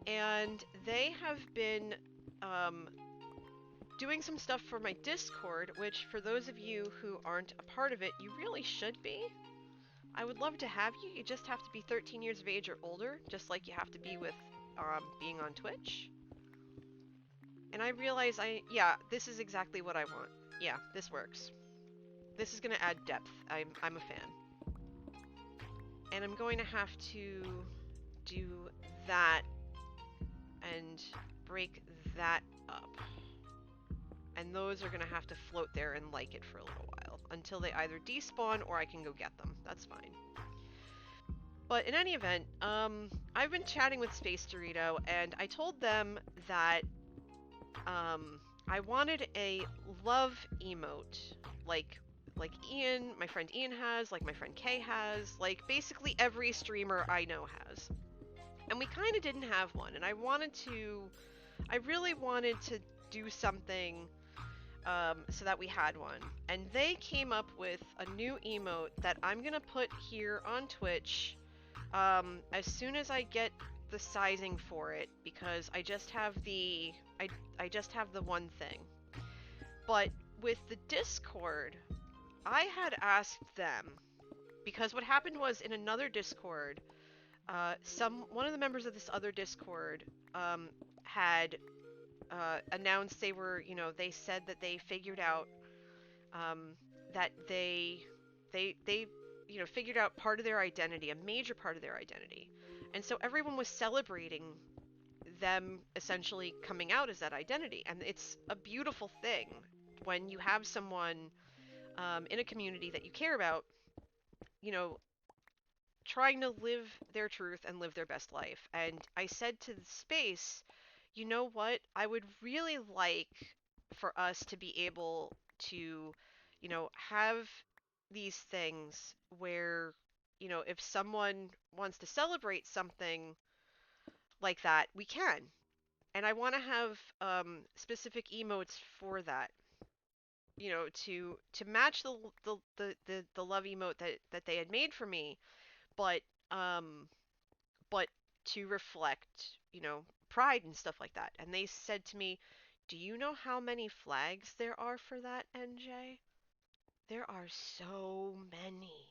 And they have been doing some stuff for my Discord, which for those of you who aren't a part of it, you really should be. I would love to have you. You just have to be 13 years of age or older, just like you have to be with being on Twitch. And I realize yeah, this is exactly what I want. Yeah, this works. This is going to add depth. I'm a fan. And I'm going to have to do that and break that up. And those are going to have to float there and like it for a little while until they either despawn or I can go get them. That's fine. But in any event, I've been chatting with Space Dorito and I told them that I wanted a love emote, like like Ian, my friend Ian has, like my friend Kay has, like basically every streamer I know has. And we kind of didn't have one, and I really wanted to do something so that we had one. And they came up with a new emote that I'm gonna put here on Twitch as soon as I get the sizing for it, because I just have the I just have the one thing. But with the Discord, I had asked them, because what happened was in another Discord, one of the members of this other Discord had announced they said that they figured out that they figured out part of their identity, a major part of their identity. And so everyone was celebrating them essentially coming out as that identity. And it's a beautiful thing when you have someone in a community that you care about, trying to live their truth and live their best life. And I said to the space, you know what? I would really like for us to be able to, have these things where, if someone wants to celebrate something like that, we can. And I want to have specific emotes for that, to match the love emote that they had made for me, but but to reflect, pride and stuff like that. And they said to me, "Do you know how many flags there are for that, NJ? There are so many."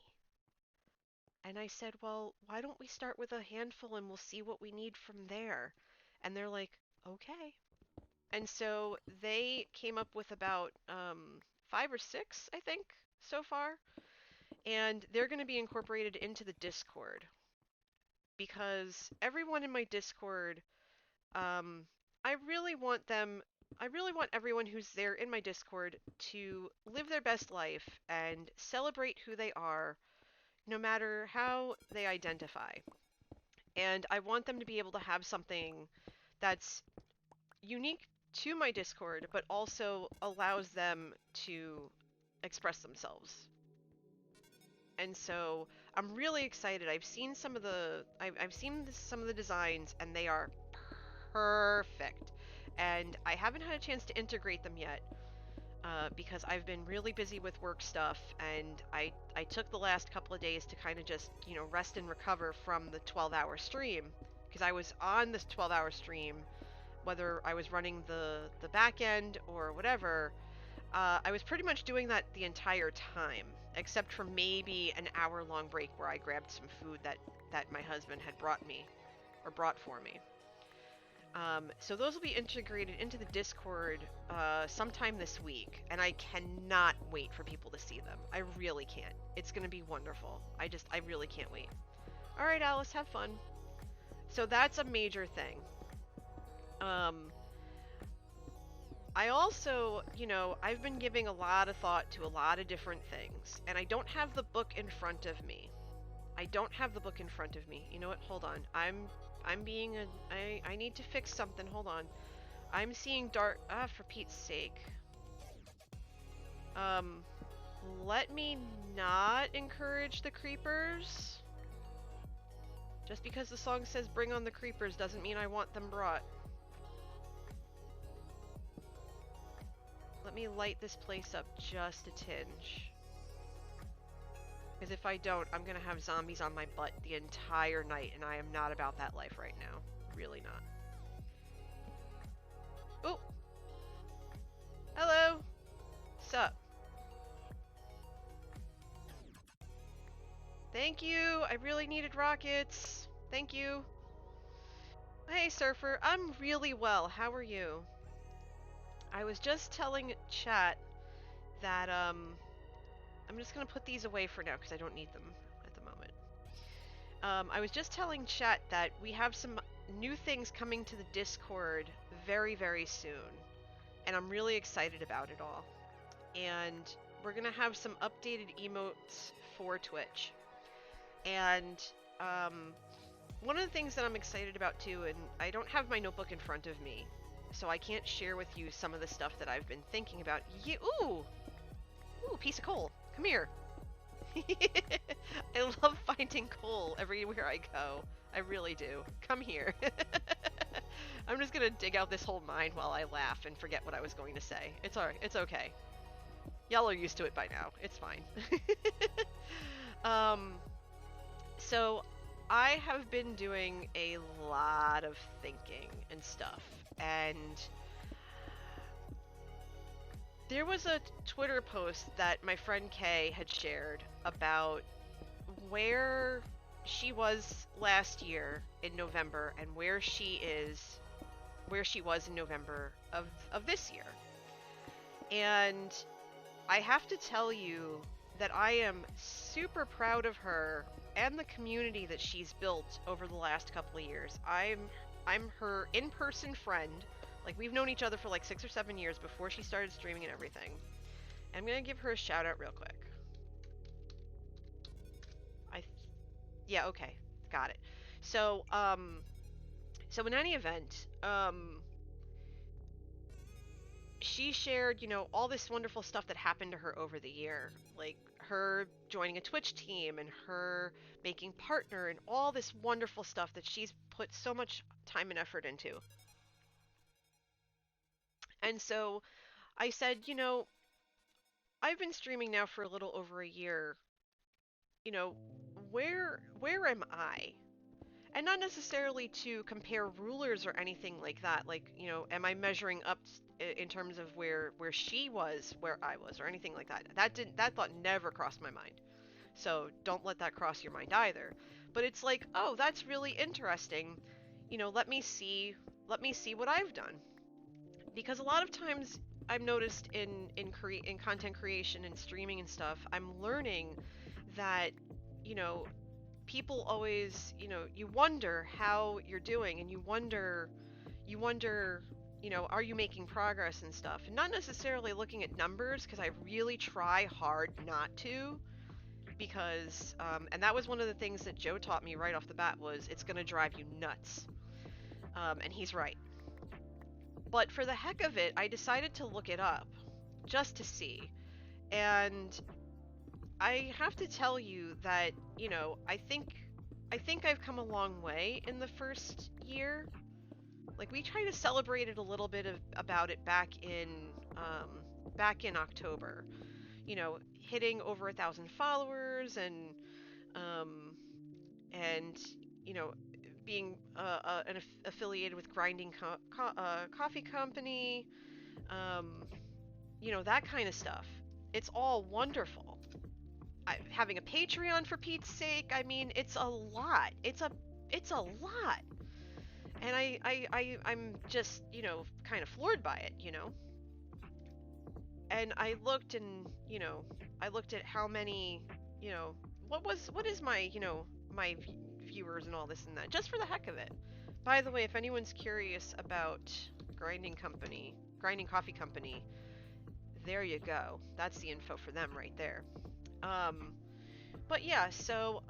And I said, "Well, why don't we start with a handful and we'll see what we need from there?" And they're like, "Okay." And so they came up with about 5 or 6, I think, so far. And they're going to be incorporated into the Discord, because everyone in my Discord, um, I really want everyone who's there in my Discord to live their best life and celebrate who they are, no matter how they identify. And I want them to be able to have something that's unique to my Discord, but also allows them to express themselves. And so I'm really excited. I've seen some of the designs, and they are perfect. And I haven't had a chance to integrate them yet, because I've been really busy with work stuff, and I took the last couple of days to kind of just, rest and recover from the 12-hour stream, because I was on this 12-hour stream, whether I was running the back end or whatever. I was pretty much doing that the entire time, except for maybe an hour-long break where I grabbed some food that my husband had brought for me. So those will be integrated into the Discord sometime this week, and I cannot wait for people to see them. I really can't. It's going to be wonderful. I really can't wait. All right, Alice, have fun. So that's a major thing. I also, I've been giving a lot of thought to a lot of different things, and I don't have the book in front of me. You know what? Hold on. I'm being I need to fix something. Hold on. I'm seeing dark. For Pete's sake. Let me not encourage the creepers. Just because the song says bring on the creepers doesn't mean I want them brought. Let me light this place up just a tinge. Because if I don't, I'm gonna have zombies on my butt the entire night, and I am not about that life right now. Really not. Oh! Hello! Sup? Thank you! I really needed rockets! Thank you! Hey, Surfer. I'm really well. How are you? I was just telling chat that, I'm just gonna put these away for now because I don't need them at the moment. I was just telling chat that we have some new things coming to the Discord very, very soon, and I'm really excited about it all. And we're gonna have some updated emotes for Twitch. And one of the things that I'm excited about too, and I don't have my notebook in front of me, so I can't share with you some of the stuff that I've been thinking about. Ooh! Ooh, piece of coal. Come here. I love finding coal everywhere I go. I really do. Come here. I'm just gonna dig out this whole mine while I laugh and forget what I was going to say. It's alright. It's okay. Y'all are used to it by now. It's fine. So I have been doing a lot of thinking and stuff, and there was a Twitter post that my friend Kay had shared about where she was last year in November and where she was in November of this year. And I have to tell you that I am super proud of her and the community that she's built over the last couple of years. I'm her in-person friend. Like, we've known each other for like 6 or 7 years before she started streaming and everything. I'm gonna give her a shout out real quick. Yeah, okay, got it. So, so in any event, she shared, you know, all this wonderful stuff that happened to her over the year, like her joining a Twitch team and her making partner and all this wonderful stuff that she's put so much time and effort into. And so I said, you know, I've been streaming now for a little over a year. You know, where am I? And not necessarily to compare rulers or anything like that. Like, you know, am I measuring up in terms of where she was, where I was, or anything like that? That thought never crossed my mind. So don't let that cross your mind either. But it's like, oh, that's really interesting. You know, let me see what I've done. Because a lot of times I've noticed in content creation and streaming and stuff, I'm learning that, you know, people always, you know, you wonder how you're doing, and you wonder, you know, are you making progress and stuff? And not necessarily looking at numbers, because I really try hard not to, because, and that was one of the things that Joe taught me right off the bat, was it's going to drive you nuts. And he's right. But for the heck of it, I decided to look it up, just to see. And I have to tell you that, you know, I think I've come a long way in the first year. Like, we tried to celebrate it a little bit about it back in October. You know, hitting over 1,000 followers and you know, being affiliated with Grinding Coffee Company, you know, that kind of stuff. It's all wonderful. Having a Patreon, for Pete's sake, I mean, it's a lot. It's a lot. And I'm just, you know, kind of floored by it, you know. And I looked and, you know, I looked at how many, you know, what is my, you know, my viewers and all this and that, just for the heck of it. By the way, if anyone's curious about Grinding Coffee Company, there you go. That's the info for them right there. But yeah, so,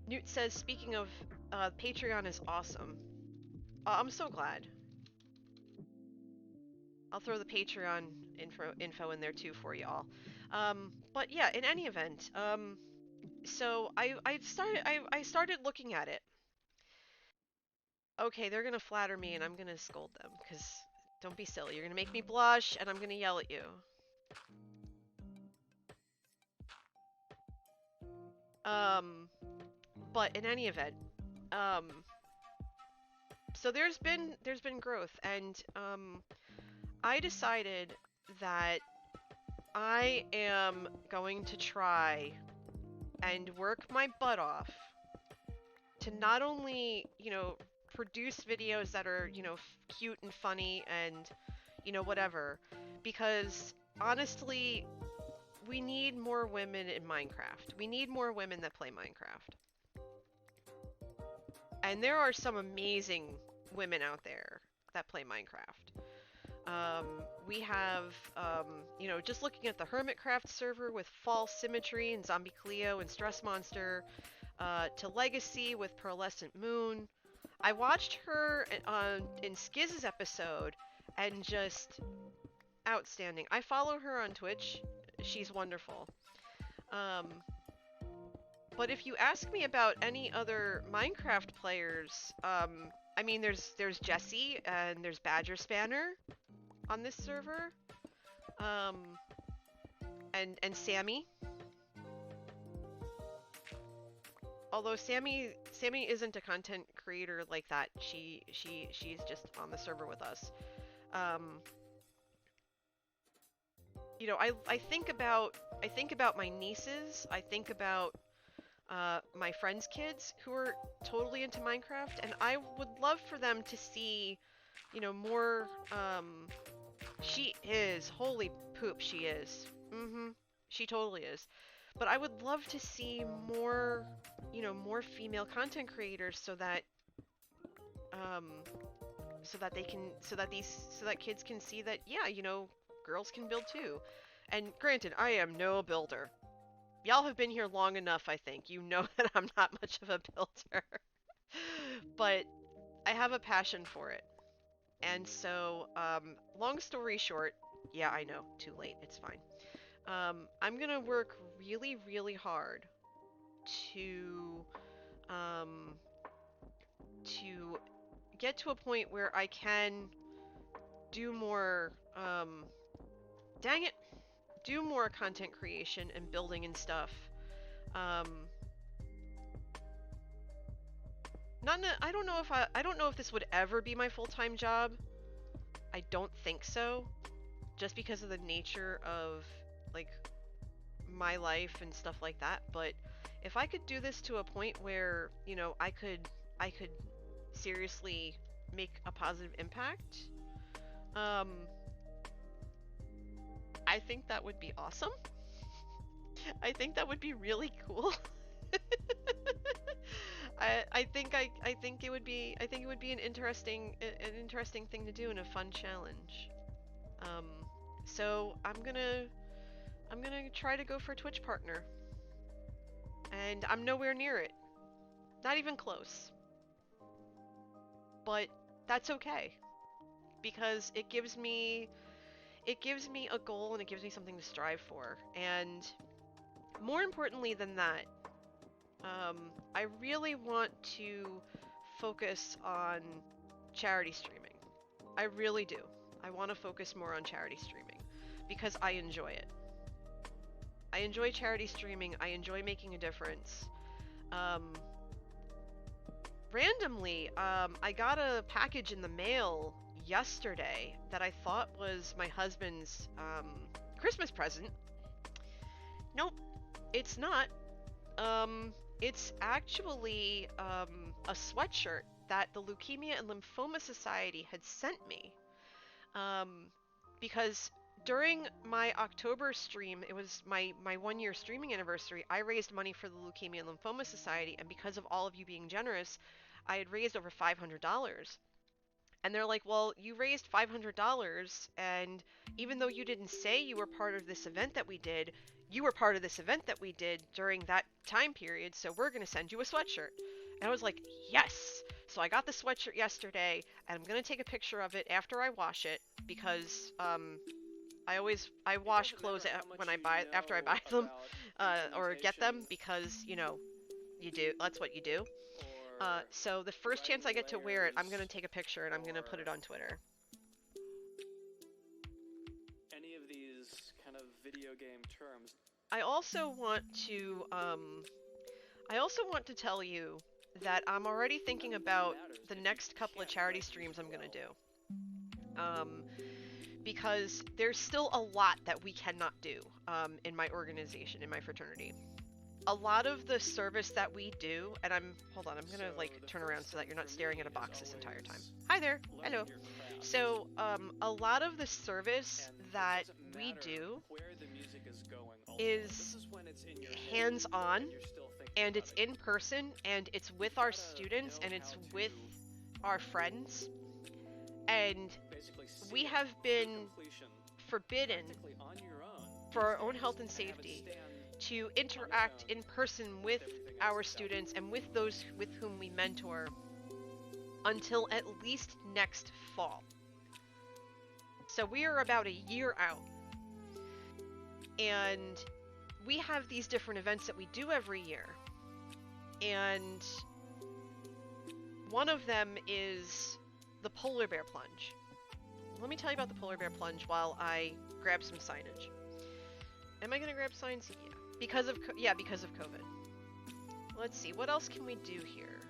Newt says, speaking of, Patreon is awesome. I'm so glad. I'll throw the Patreon info in there too for y'all. But yeah, in any event, so I started looking at it. Okay, they're gonna flatter me and I'm gonna scold them, because don't be silly. You're gonna make me blush and I'm gonna yell at you. But in any event, so there's been growth, and I decided that I am going to try and work my butt off to not only, you know, produce videos that are, you know, cute and funny and, you know, whatever, because honestly, we need more women in Minecraft. We need more women that play Minecraft. And there are some amazing women out there that play Minecraft. We have, you know, just looking at the Hermitcraft server with False Symmetry and Zombie Cleo and Stress Monster, to Legacy with Pearlescent Moon. I watched her in Skiz's episode, and just outstanding. I follow her on Twitch. She's wonderful. But if you ask me about any other Minecraft players, I mean, there's Jesse and there's Badger Spanner on this server, and Sammy. Although Sammy isn't a content creator like that. She's just on the server with us. You know, I think about my nieces. I think about my friends' kids who are totally into Minecraft, and I would love for them to see, you know, more. She is, holy poop, she is. She totally is. But I would love to see more, you know, more female content creators, so that kids can see that, yeah, you know, girls can build too. And granted, I am no builder. Y'all have been here long enough, I think. You know that I'm not much of a builder. But I have a passion for it. And so, long story short, yeah, I know, too late, it's fine. I'm gonna work really, really hard to get to a point where I can do more, dang it, do more content creation and building and stuff. I don't know if this would ever be my full-time job. I don't think so, just because of the nature of, like, my life and stuff like that. But if I could do this to a point where, you know, I could seriously make a positive impact, I think that would be awesome. I think that would be really cool. I think it would be an interesting thing to do and a fun challenge. So I'm gonna try to go for a Twitch partner. And I'm nowhere near it. Not even close. But that's okay, because it gives me a goal, and it gives me something to strive for. And more importantly than that, I really want to focus on charity streaming. I really do. I want to focus more on charity streaming because I enjoy it. I enjoy charity streaming. I enjoy making a difference. Randomly, I got a package in the mail yesterday that I thought was my husband's Christmas present. Nope, it's not. It's actually a sweatshirt that the Leukemia and Lymphoma Society had sent me. Because during my October stream, it was my 1-year streaming anniversary, I raised money for the Leukemia and Lymphoma Society, and because of all of you being generous, I had raised over $500. And they're like, well, you raised $500, and even though you didn't say you were part of this event that we did, you were part of this event that we did during that time period, so we're going to send you a sweatshirt. And I was like, yes! So I got the sweatshirt yesterday, and I'm going to take a picture of it after I wash it, because I wash clothes after I buy them, or get them, because, you know, that's what you do. So the first chance I get to wear it, I'm going to take a picture and I'm going to put it on Twitter. Any of these kind of video game terms. I also want to tell you that I'm already thinking about the next couple of charity streams I'm going to do. Because there's still a lot that we cannot do in my organization, in my fraternity. A lot of the service that we do, and hold on, I'm gonna like turn around so that you're not staring at a box this entire time. Hi there, hello. So, a lot of the service that we do is hands-on, and it's in person, and it's with our students, and it's with our friends, and we have been forbidden, for our own health and safety, to interact in person with our students and with those with whom we mentor until at least next fall. So we are about a year out. And we have these different events that we do every year. And one of them is the polar bear plunge. Let me tell you about the polar bear plunge while I grab some signage. Am I gonna grab signs? Yeah. Because of COVID. Let's see, what else can we do here?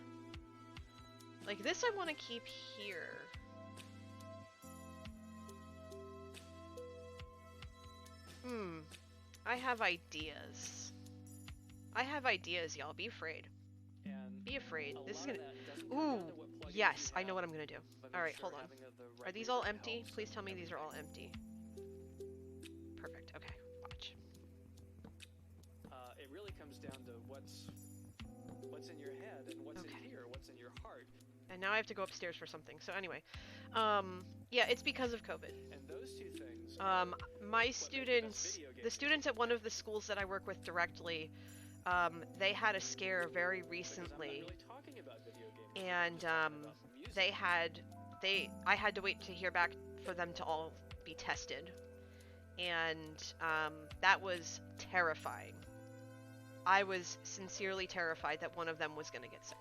Like this I want to keep here. I have ideas. Y'all. Be afraid. And Be afraid. This is gonna... doesn't Ooh, come down to what plugin yes, you I know what have, I'm gonna do. but Alright, make hold sure on. having the Are right these all music empty? helps Please tell me these are all everything. empty. Perfect, okay, watch. It really comes down to what's in your head and what's in here, what's in your heart. And now I have to go upstairs for something. So anyway, yeah, it's because of COVID. And those two things. My students, the students at one of the schools that I work with directly, they had a scare very recently, and I had to wait to hear back for them to all be tested, and that was terrifying. I was sincerely terrified that one of them was going to get sick.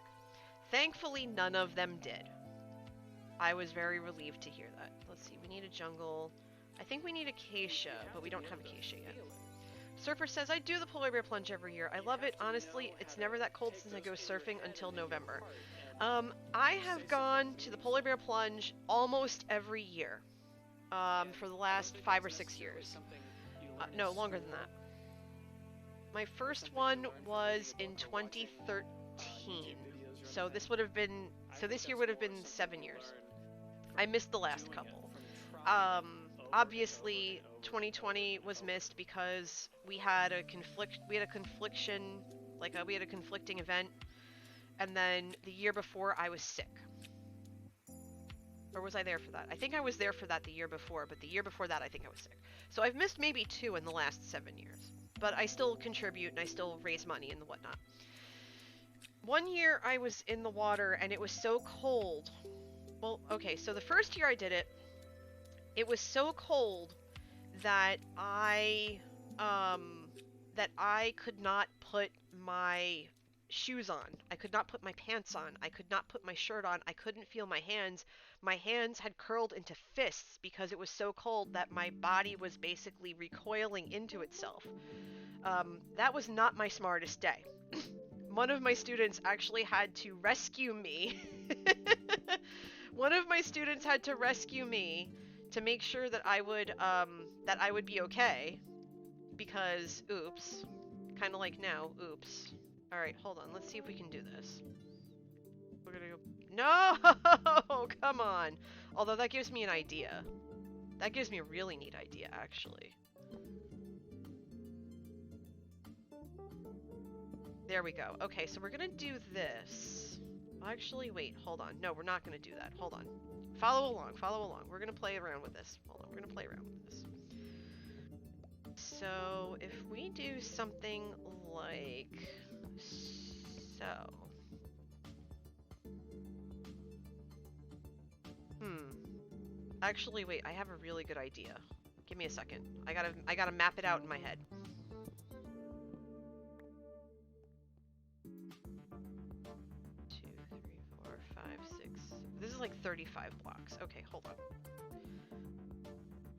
Thankfully, none of them did. I was very relieved to hear that. Let's see, we need a jungle. I think we need acacia, but we don't have acacia yet. Surfer says, I do the polar bear plunge every year. I love it. Honestly, it's never that cold since I go surfing until November. I have gone to the polar bear plunge almost every year for the last 5 or 6 years. No, longer than that. My first one was in 2013. So this year would have been 7 years. I missed the last couple. Obviously 2020 was missed because we had a conflicting event, and then the year before I was sick. Or was I there for that? I think I was there for that the year before, but the year before that I think I was sick. So I've missed maybe 2 in the last 7 years. But I still contribute and I still raise money and whatnot. One year I was in the water and it was so cold. Well, okay, so the first year I did it, it was so cold that I could not put my shoes on. I could not put my pants on. I could not put my shirt on. I couldn't feel my hands. My hands had curled into fists because it was so cold that my body was basically recoiling into itself. That was not my smartest day. One of my students actually had to rescue me. One of my students had to rescue me to make sure that I would be okay. Because, oops. Kind of like now, oops. Alright, hold on. Let's see if we can do this. We're gonna go... No! Come on! Although that gives me an idea. That gives me a really neat idea, actually. There we go. Okay, so we're gonna do this. Actually, wait, hold on. No, we're not gonna do that. Hold on. Follow along, follow along. We're gonna play around with this. Hold on, we're gonna play around with this. So, if we do something like so. Actually, wait, I have a really good idea. Give me a second. I gotta map it out in my head. This is like 35 blocks. Okay, hold on.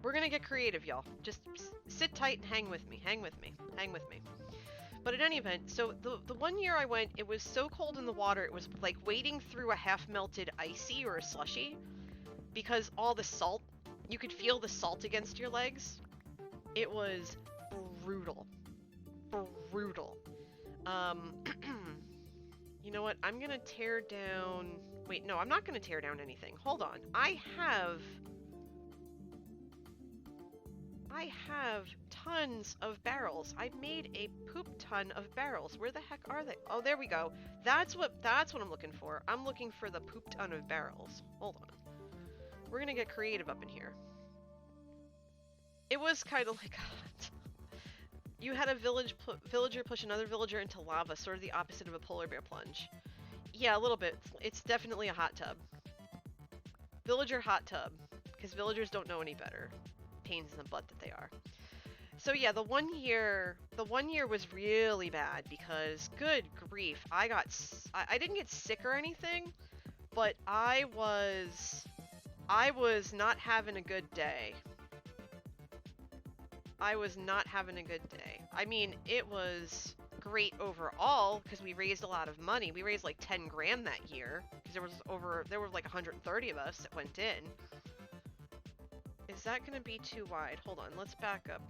We're gonna get creative, y'all. Just sit tight and hang with me. Hang with me. Hang with me. But in any event, so the one year I went, it was so cold in the water, it was like wading through a half-melted icy or a slushy. Because all the salt, you could feel the salt against your legs. It was brutal. Brutal. You know what? I'm gonna tear down... Wait, no, I'm not gonna tear down anything. Hold on. I have tons of barrels. I made a poop ton of barrels. Where the heck are they? Oh, there we go. That's what I'm looking for. I'm looking for the poop ton of barrels. Hold on. We're gonna get creative up in here. It was kind of like... You had a villager push another villager into lava, sort of the opposite of a polar bear plunge. Yeah, a little bit. It's definitely a hot tub. villager hot tub, because villagers don't know any better. Pains in the butt that they are. So yeah, the 1 year was really bad because, good grief, I didn't get sick or anything, but I was not having a good day. I was not having a good day. I mean, it was great overall because we raised a lot of money. We raised like 10 grand that year because there were like 130 of us that went in. Is that gonna be too wide? Hold on, let's back up.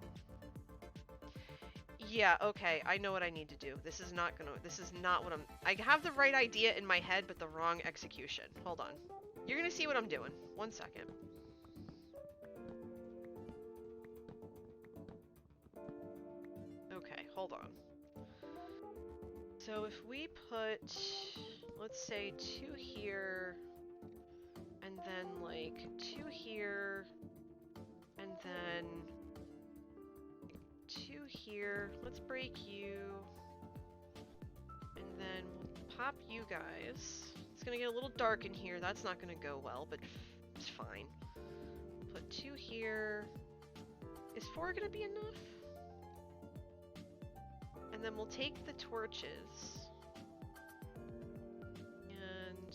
Yeah, okay, I know what I need to do. This is not what I have the right idea in my head, but the wrong execution. Hold on. You're gonna see what I'm doing. 1 second. Okay, hold on. So if we put, let's say 2 here, and then like 2 here, and then 2 here. Let's break you. And then we'll pop you guys. It's gonna get a little dark in here. That's not gonna go well, but it's fine. Put 2 here. Is 4 gonna be enough? And then we'll take the torches. And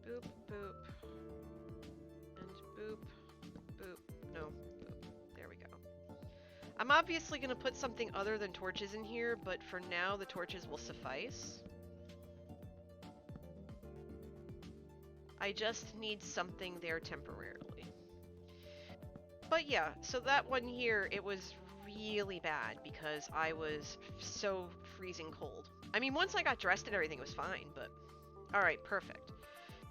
boop, boop. And boop, boop. No, boop. There we go. I'm obviously going to put something other than torches in here, but for now the torches will suffice. I just need something there temporarily. But yeah, so that 1 year, it was really bad because I was so freezing cold. I mean, once I got dressed and everything, it was fine, but... Alright, perfect.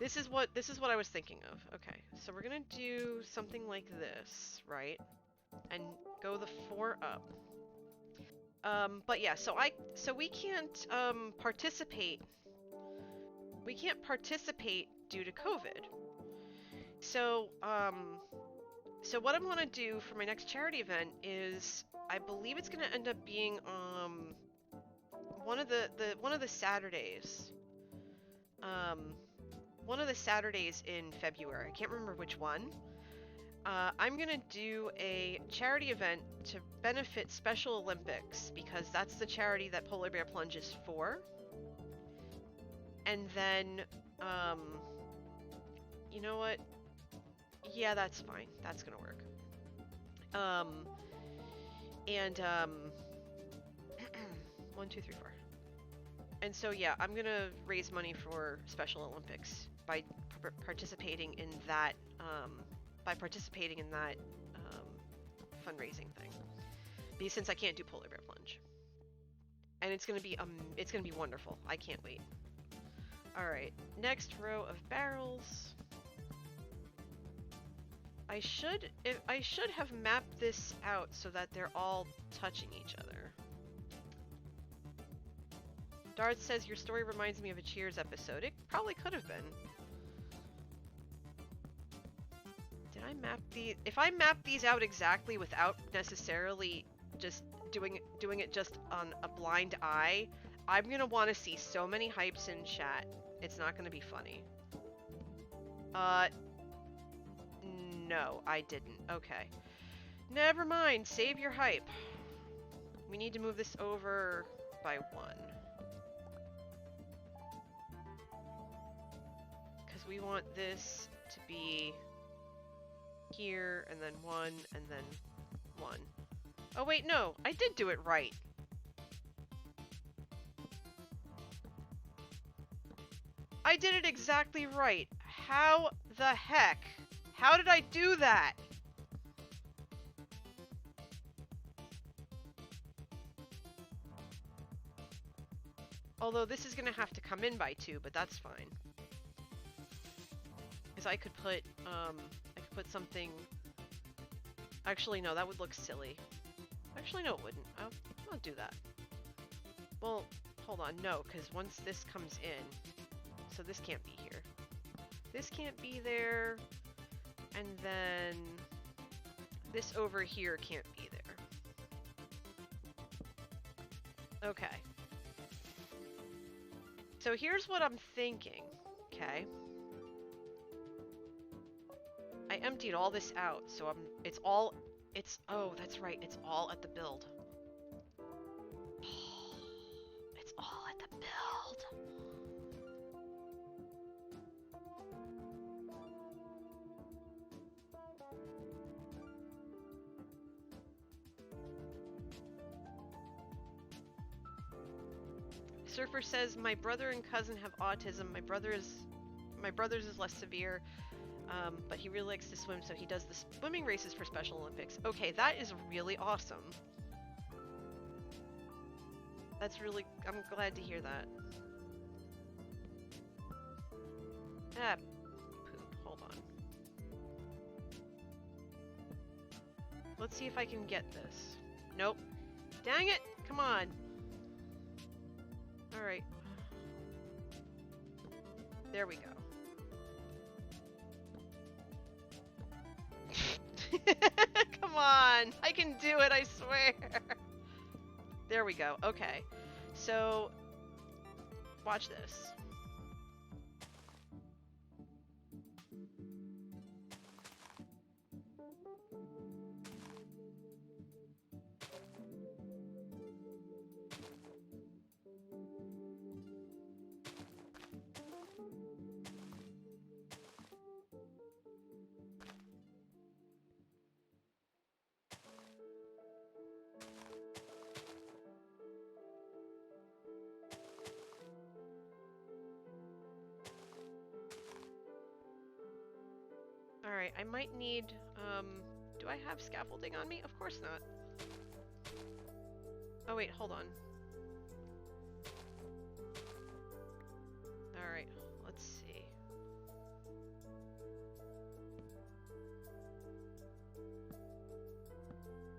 This is what I was thinking of. Okay, so we're gonna do something like this, right? And go the 4 up. But yeah, so we can't participate. We can't participate due to COVID. So so what I'm gonna do for my next charity event is, I believe it's gonna end up being one of the Saturdays. One of the Saturdays in February. I can't remember which one. I'm gonna do a charity event to benefit Special Olympics because that's the charity that Polar Bear Plunge is for. And then, you know what? Yeah, that's fine. That's gonna work. And 1, 2, 3, 4. And so yeah, I'm gonna raise money for Special Olympics by participating in that. Fundraising thing, because since I can't do Polar Bear Plunge, and it's gonna be wonderful. I can't wait. All right, next row of barrels. I should have mapped this out so that they're all touching each other. Darth says your story reminds me of a Cheers episode. It probably could have been. Did I map these? If I map these out exactly without necessarily just doing it just on a blind eye, I'm gonna want to see so many hypes in chat. It's not gonna be funny. No, I didn't. Okay. Never mind. Save your hype. We need to move this over by 1. Because we want this to be here, and then 1, and then 1. Oh wait, no, I did do it right. I did it exactly right. How the heck? How did I do that? Although this is gonna have to come in by 2, but that's fine. Because I could put something... Actually, no, that would look silly. Actually, no, it wouldn't. I'll do that. Well, hold on, no, because once this comes in... So this can't be here. This can't be there. And then... This over here can't be there. Okay. So here's what I'm thinking, okay? emptied all this out, so oh, that's right, it's all at the build. It's all at the build. Surfer says, my brother and cousin have autism. My brother's is less severe, but he really likes to swim, so he does the swimming races for Special Olympics. Okay, that is really awesome. I'm glad to hear that. Ah, poop, hold on. Let's see if I can get this. Nope. Dang it, come on. Alright. There we go. Come on! I can do it, I swear! There we go. Okay. So, watch this. Alright, I might need, do I have scaffolding on me? Of course not. Oh wait, hold on. Alright, let's see.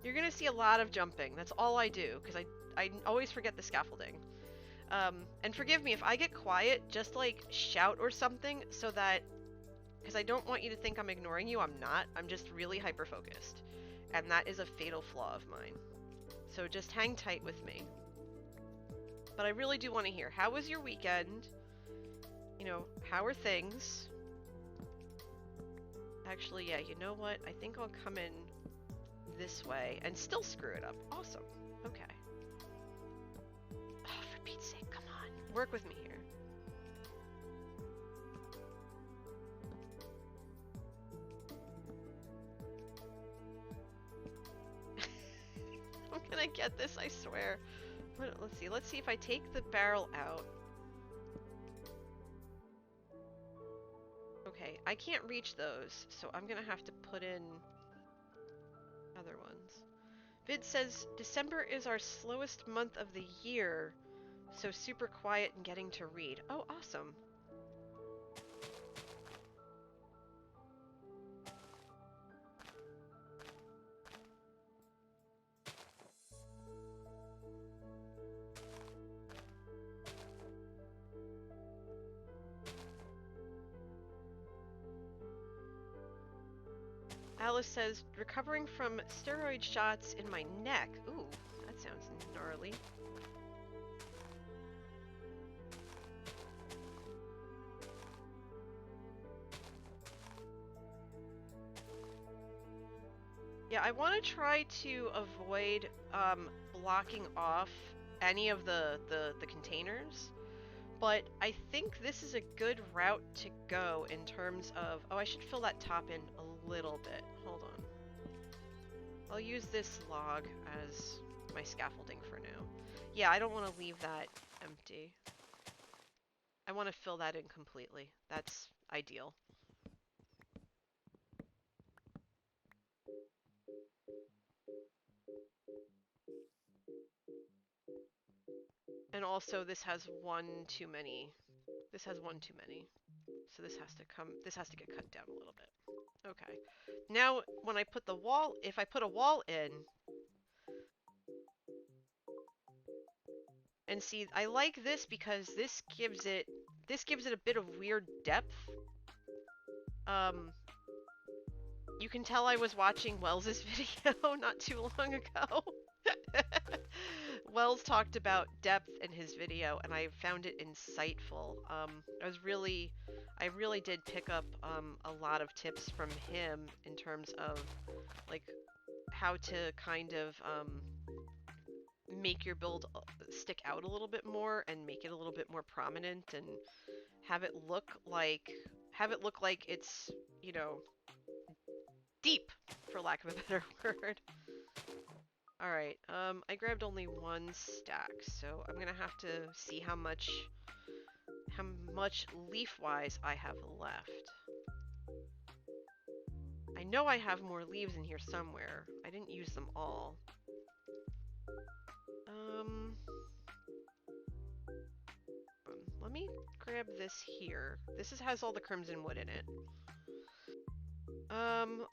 You're gonna see a lot of jumping. That's all I do, because I always forget the scaffolding. And forgive me, if I get quiet, just like shout or something so that, because I don't want you to think I'm ignoring you, I'm not. I'm just really hyper-focused. And that is a fatal flaw of mine. So just hang tight with me. But I really do want to hear, how was your weekend? You know, how are things? Actually, yeah, you know what? I think I'll come in this way and still screw it up. Awesome. Okay. Oh, for Pete's sake, come on. Work with me here. I'm gonna get this, I swear. Let's see if I take the barrel out. Okay, I can't reach those, so I'm gonna have to put in other ones. Vid says, December is our slowest month of the year, so super quiet and getting to read. Oh, awesome. Alice says, recovering from steroid shots in my neck. Ooh, that sounds gnarly. Yeah, I want to try to avoid blocking off any of the containers, but I think this is a good route to go in terms of... Oh, I should fill that top in a little bit. Hold on. I'll use this log as my scaffolding for now. Yeah, I don't want to leave that empty. I want to fill that in completely. That's ideal. And also this has one too many. This has one too many. So this has to get cut down a little bit. Okay. Now when I put the wall, if I put a wall in, and see, I like this because this gives it a bit of weird depth. You can tell I was watching Wells's video not too long ago. Wells talked about depth in his video, and I found it insightful. I really did pick up a lot of tips from him in terms of like how to kind of make your build stick out a little bit more and make it a little bit more prominent and have it look like it's, you know, deep, for lack of a better word. All right, I grabbed only one stack, so I'm gonna have to see how much leaf-wise I have left. I know I have more leaves in here somewhere. I didn't use them all. Let me grab this here. Has all the crimson wood in it.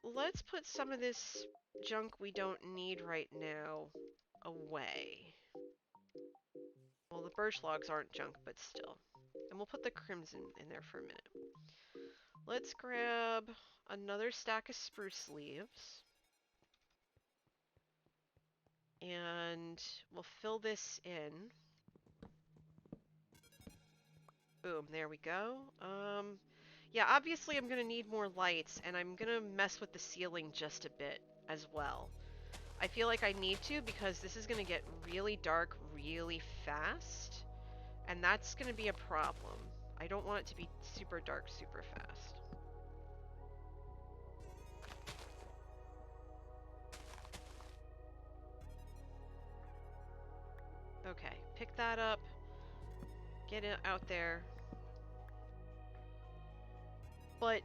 Let's put some of this junk we don't need right now away. Well, the birch logs aren't junk, but still. And we'll put the crimson in there for a minute. Let's grab another stack of spruce leaves. And we'll fill this in. Boom, there we go. Yeah, obviously I'm gonna need more lights, and I'm gonna mess with the ceiling just a bit as well. I feel like I need to because this is gonna get really dark really fast, and that's gonna be a problem. I don't want it to be super dark super fast. Okay, pick that up. Get it out there. But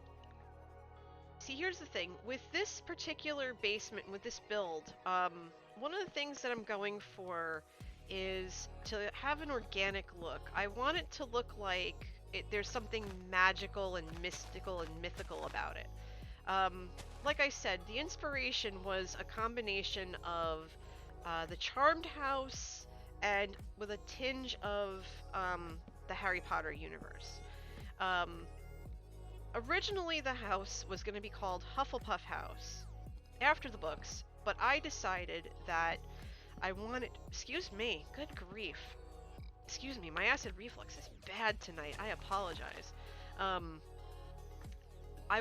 see, here's the thing. With this particular basement, with this build, one of the things that I'm going for is to have an organic look. I want it to look like there's something magical and mystical and mythical about it. Like I said, the inspiration was a combination of the Charmed House and with a tinge of the Harry Potter universe. Originally, the house was going to be called Hufflepuff House after the books, but I decided that I wanted... Excuse me, good grief. Excuse me, my acid reflux is bad tonight. I apologize. I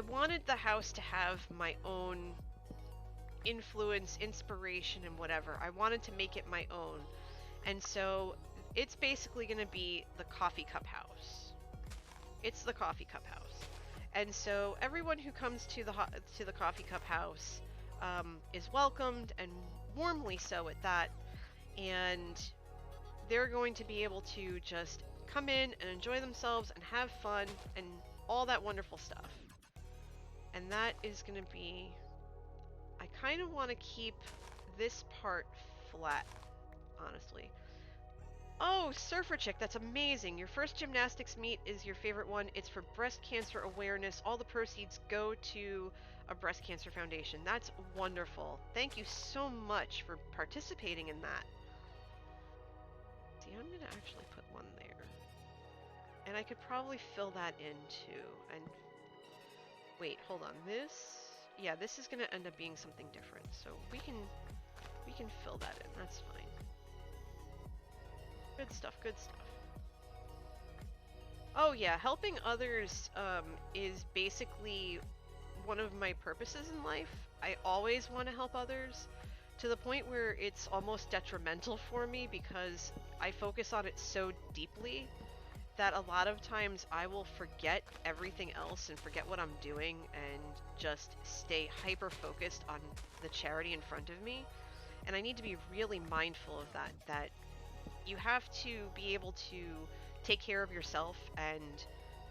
wanted the house to have my own influence, inspiration, and whatever. I wanted to make it my own. And so it's basically going to be the coffee cup house. It's the coffee cup house. And so everyone who comes to the coffee cup house is welcomed, and warmly so at that. And they're going to be able to just come in and enjoy themselves and have fun and all that wonderful stuff. And that is going to be... I kind of want to keep this part flat, honestly. Oh, Surfer Chick, that's amazing. Your first gymnastics meet is your favorite one. It's for breast cancer awareness. All the proceeds go to a breast cancer foundation. That's wonderful. Thank you so much for participating in that. See, I'm going to actually put one there. And I could probably fill that in too. And wait, hold on. This, yeah, this is going to end up being something different. So we can fill that in. That's fine. Good stuff, good stuff. Oh yeah, helping others is basically one of my purposes in life. I always want to help others, to the point where it's almost detrimental for me because I focus on it so deeply that a lot of times I will forget everything else and forget what I'm doing and just stay hyper-focused on the charity in front of me. And I need to be really mindful of that you have to be able to take care of yourself and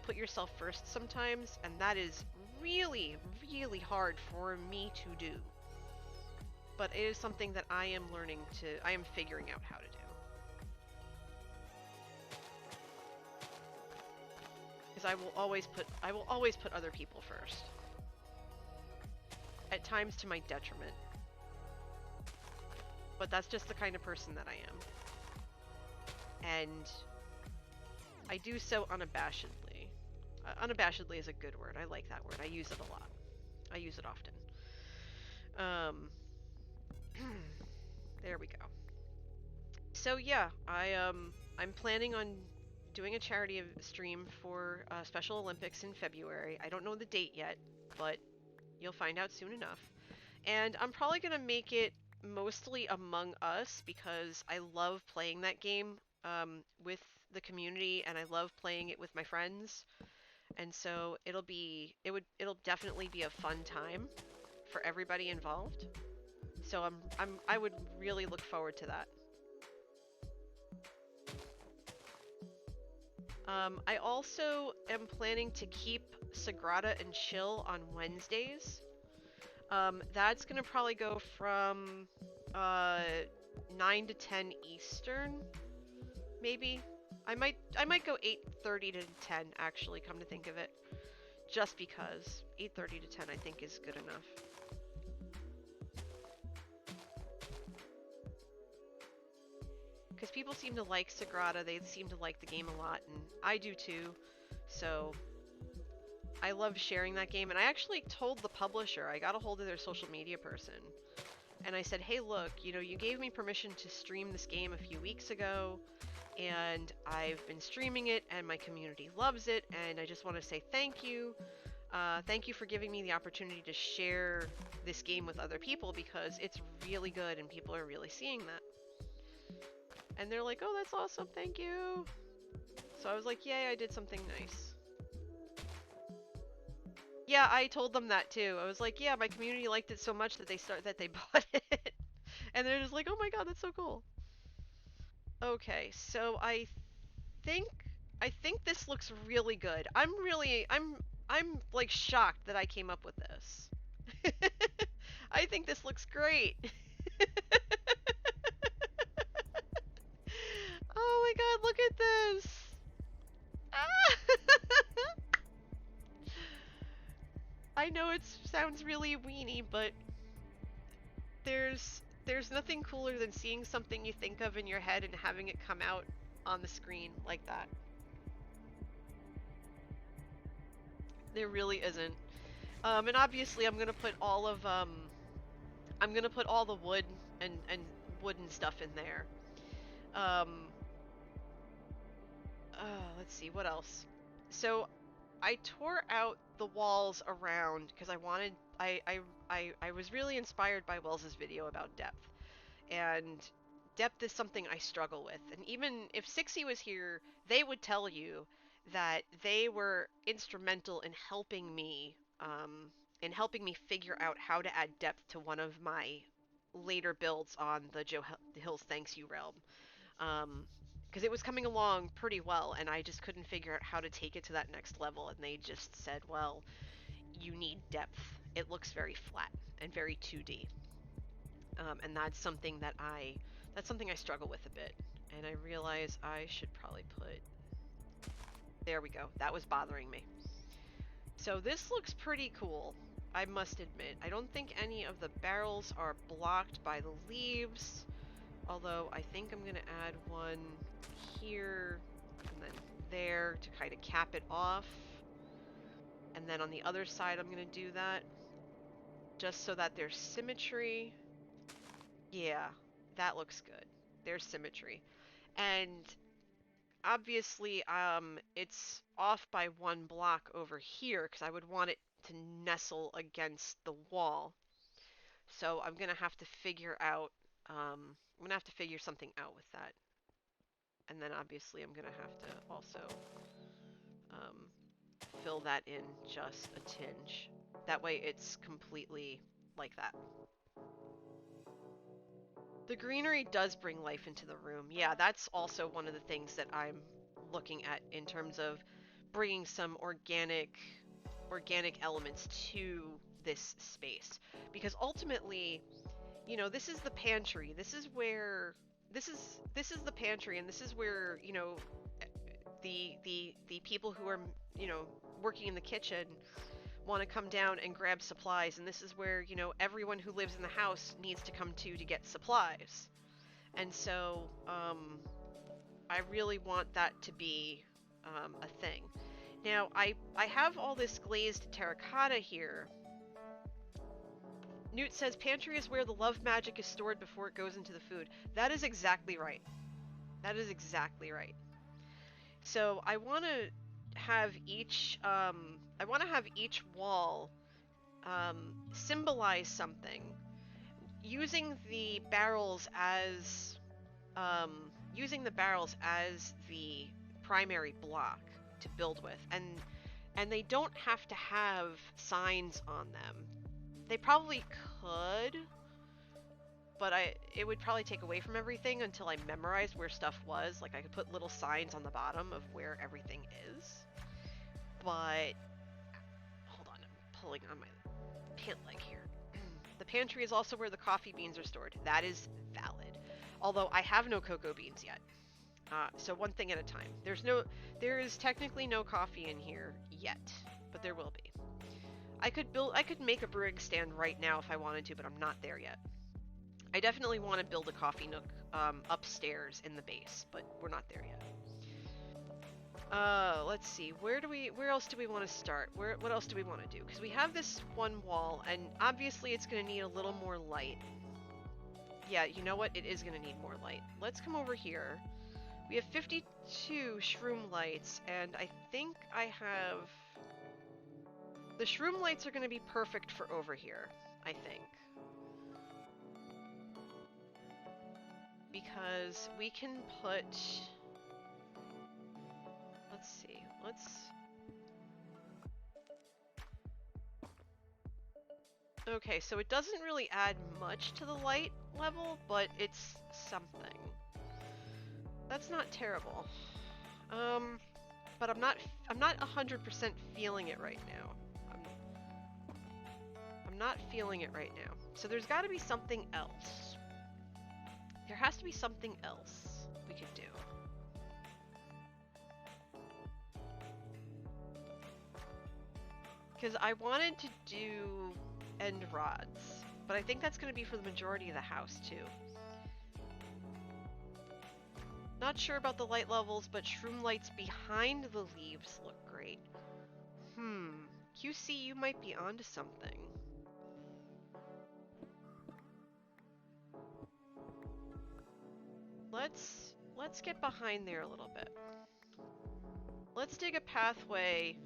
put yourself first sometimes, and that is really, really hard for me to do. But it is something that I am figuring out how to do. Because I will always put other people first. At times to my detriment. But that's just the kind of person that I am. And I do so unabashedly. Unabashedly is a good word. I like that word. I use it a lot. I use it often. There we go. So yeah, I'm planning on doing a charity stream for Special Olympics in February. I don't know the date yet, but you'll find out soon enough. And I'm probably going to make it mostly Among Us because I love playing that game with the community, and I love playing it with my friends. And so it'll definitely be a fun time for everybody involved. So I would really look forward to that. I also am planning to keep Sagrada and Chill on Wednesdays. That's gonna probably go from 9 to 10 Eastern, maybe. I might go 8:30 to 10 actually, come to think of it. Just because 8:30 to 10 I think is good enough. Because people seem to like Sagrada, they seem to like the game a lot, and I do too. So I love sharing that game, and I actually told the publisher, I got a hold of their social media person, and I said, hey look, you gave me permission to stream this game a few weeks ago, and I've been streaming it, and my community loves it, and I just want to say thank you. Thank you for giving me the opportunity to share this game with other people, because it's really good, and people are really seeing that. And they're like, oh, that's awesome, thank you. So I was like, yay, I did something nice. Yeah, I told them that too. I was like, yeah, my community liked it so much that they bought it. And they're just like, oh my god, that's so cool. Okay, so I think this looks really good. I'm like shocked that I came up with this. I think this looks great. Oh my god, look at this! I know it sounds really weenie, but there's nothing cooler than seeing something you think of in your head and having it come out on the screen like that. There really isn't. And obviously I'm gonna put all of the wood and wooden stuff in there. Let's see, what else? So I tore out the walls around because I was really inspired by Wells's video about depth. And depth is something I struggle with. And even if Sixie was here, they would tell you that they were instrumental in helping me figure out how to add depth to one of my later builds on the Joe Hills Thanks You realm. Because it was coming along pretty well, and I just couldn't figure out how to take it to that next level, and they just said, well, you need depth. It looks very flat and very 2D. And that's something that I struggle with a bit, and I realize I should probably put, there we go, that was bothering me. So this looks pretty cool, I must admit. I don't think any of the barrels are blocked by the leaves, although I think I'm gonna add one here and then there to kind of cap it off, and then on the other side I'm gonna do that just so that there's symmetry. Yeah, that looks good. There's symmetry. And obviously, it's off by one block over here because I would want it to nestle against the wall. So I'm gonna have to figure out, I'm gonna have to figure something out with that. And then obviously I'm gonna have to also fill that in just a tinge. That way it's completely like that. The greenery does bring life into the room. Yeah, that's also one of the things that I'm looking at in terms of bringing some organic elements to this space. Because ultimately, this is the pantry. This is the pantry, and this is where, the people who are, working in the kitchen want to come down and grab supplies, and this is where, everyone who lives in the house needs to come to get supplies. And so I really want that to be a thing. Now I have all this glazed terracotta here. Newt says pantry is where the love magic is stored before it goes into the food. That is exactly right. That is exactly right. So I want to have each wall symbolize something, using the barrels as the primary block to build with, and they don't have to have signs on them. They probably could, but it would probably take away from everything until I memorized where stuff was. Like I could put little signs on the bottom of where everything is. But hold on, I'm pulling on my pant leg here. The pantry is also where the coffee beans are stored. That is valid. Although I have no cocoa beans yet. So one thing at a time. There is technically no coffee in here yet, but there will be. I could make a brewing stand right now if I wanted to, but I'm not there yet. I definitely want to build a coffee nook upstairs in the base, but we're not there yet. Let's see. Where else do we want to start? What else do we want to do? Because we have this one wall, and obviously it's going to need a little more light. Yeah, you know what? It is going to need more light. Let's come over here. We have 52 shroom lights, and I think I have... The shroom lights are going to be perfect for over here, I think. Because we can put... Let's see, Okay, so it doesn't really add much to the light level, but it's something. That's not terrible. But I'm not 100% feeling it right now. I'm not feeling it right now. So there's got to be something else. There has to be something else we could do. Because I wanted to do end rods, but I think that's going to be for the majority of the house too. Not sure about the light levels, but shroom lights behind the leaves look great. QC, you might be onto something. Let's get behind there a little bit. Let's dig a pathway.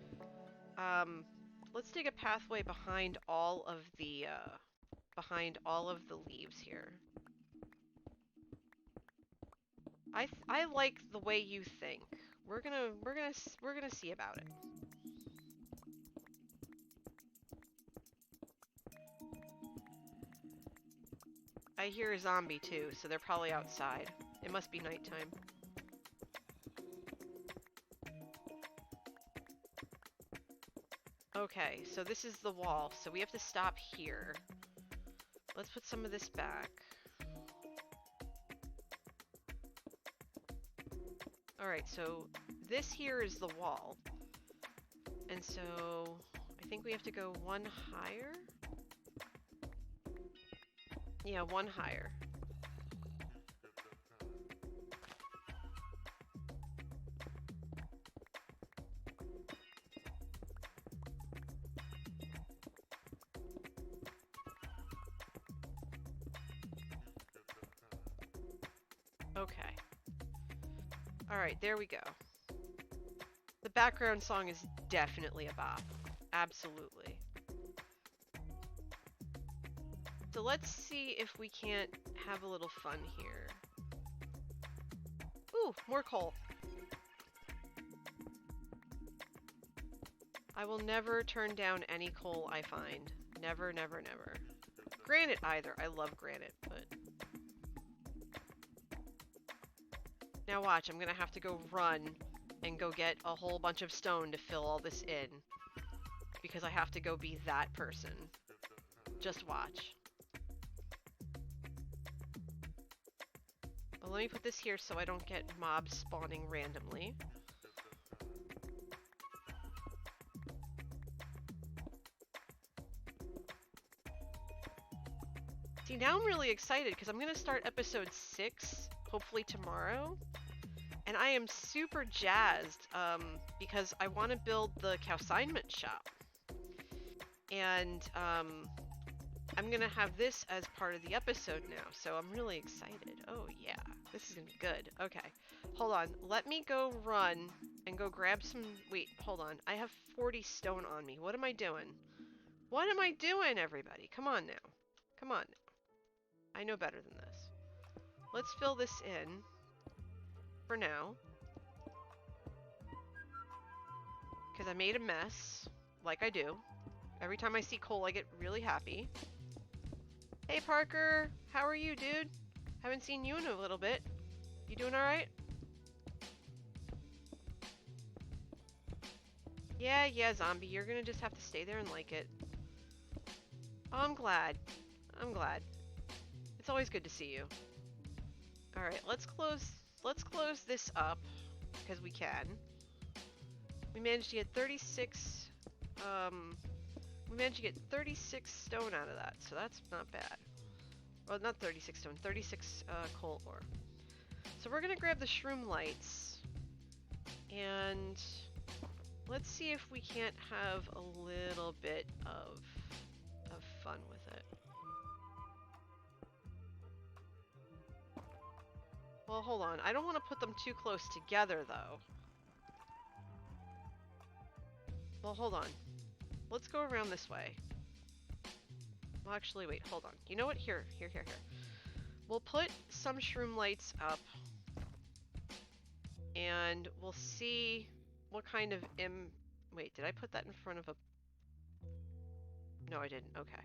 Let's dig a pathway behind all of the leaves here. I like the way you think. We're gonna see about it. I hear a zombie too, so they're probably outside. It must be nighttime. Okay, so this is the wall, so we have to stop here. Let's put some of this back. Alright, so this here is the wall. And so I think we have to go one higher? Yeah, one higher. Okay. Alright, there we go. The background song is definitely a bop. Absolutely. So let's see if we can't have a little fun here. Ooh, more coal. I will never turn down any coal I find. Never, never, never. Granite either. I love granite, but... Now watch, I'm gonna have to go run and go get a whole bunch of stone to fill all this in. Because I have to go be that person. Just watch. Well, let me put this here so I don't get mobs spawning randomly. See, now I'm really excited because I'm gonna start episode 6, hopefully tomorrow. And I am super jazzed because I want to build the consignment shop. And I'm going to have this as part of the episode now, so I'm really excited. Oh yeah, this is going to be good. Okay, hold on. Let me go run and go grab some... Wait, hold on. I have 40 stone on me. What am I doing? What am I doing, everybody? Come on now. Come on now. I know better than this. Let's fill this in for now. Because I made a mess, like I do. Every time I see coal, I get really happy. Hey, Parker. How are you, dude? Haven't seen you in a little bit. You doing alright? Yeah, zombie. You're gonna just have to stay there and like it. Oh, I'm glad. I'm glad. It's always good to see you. Alright, let's close this up, because we can. We managed to get 36, we managed to get 36 stone out of that, so that's not bad. Well, not 36 stone, 36 coal ore. So we're gonna grab the shroom lights, and let's see if we can't have a little bit of fun with it. Well, hold on. I don't want to put them too close together, though. Well, hold on. Let's go around this way. Well, actually, wait, hold on. You know what? Here. We'll put some shroom lights up, and we'll see what kind of Wait, did I put that in front of a... No, I didn't. Okay.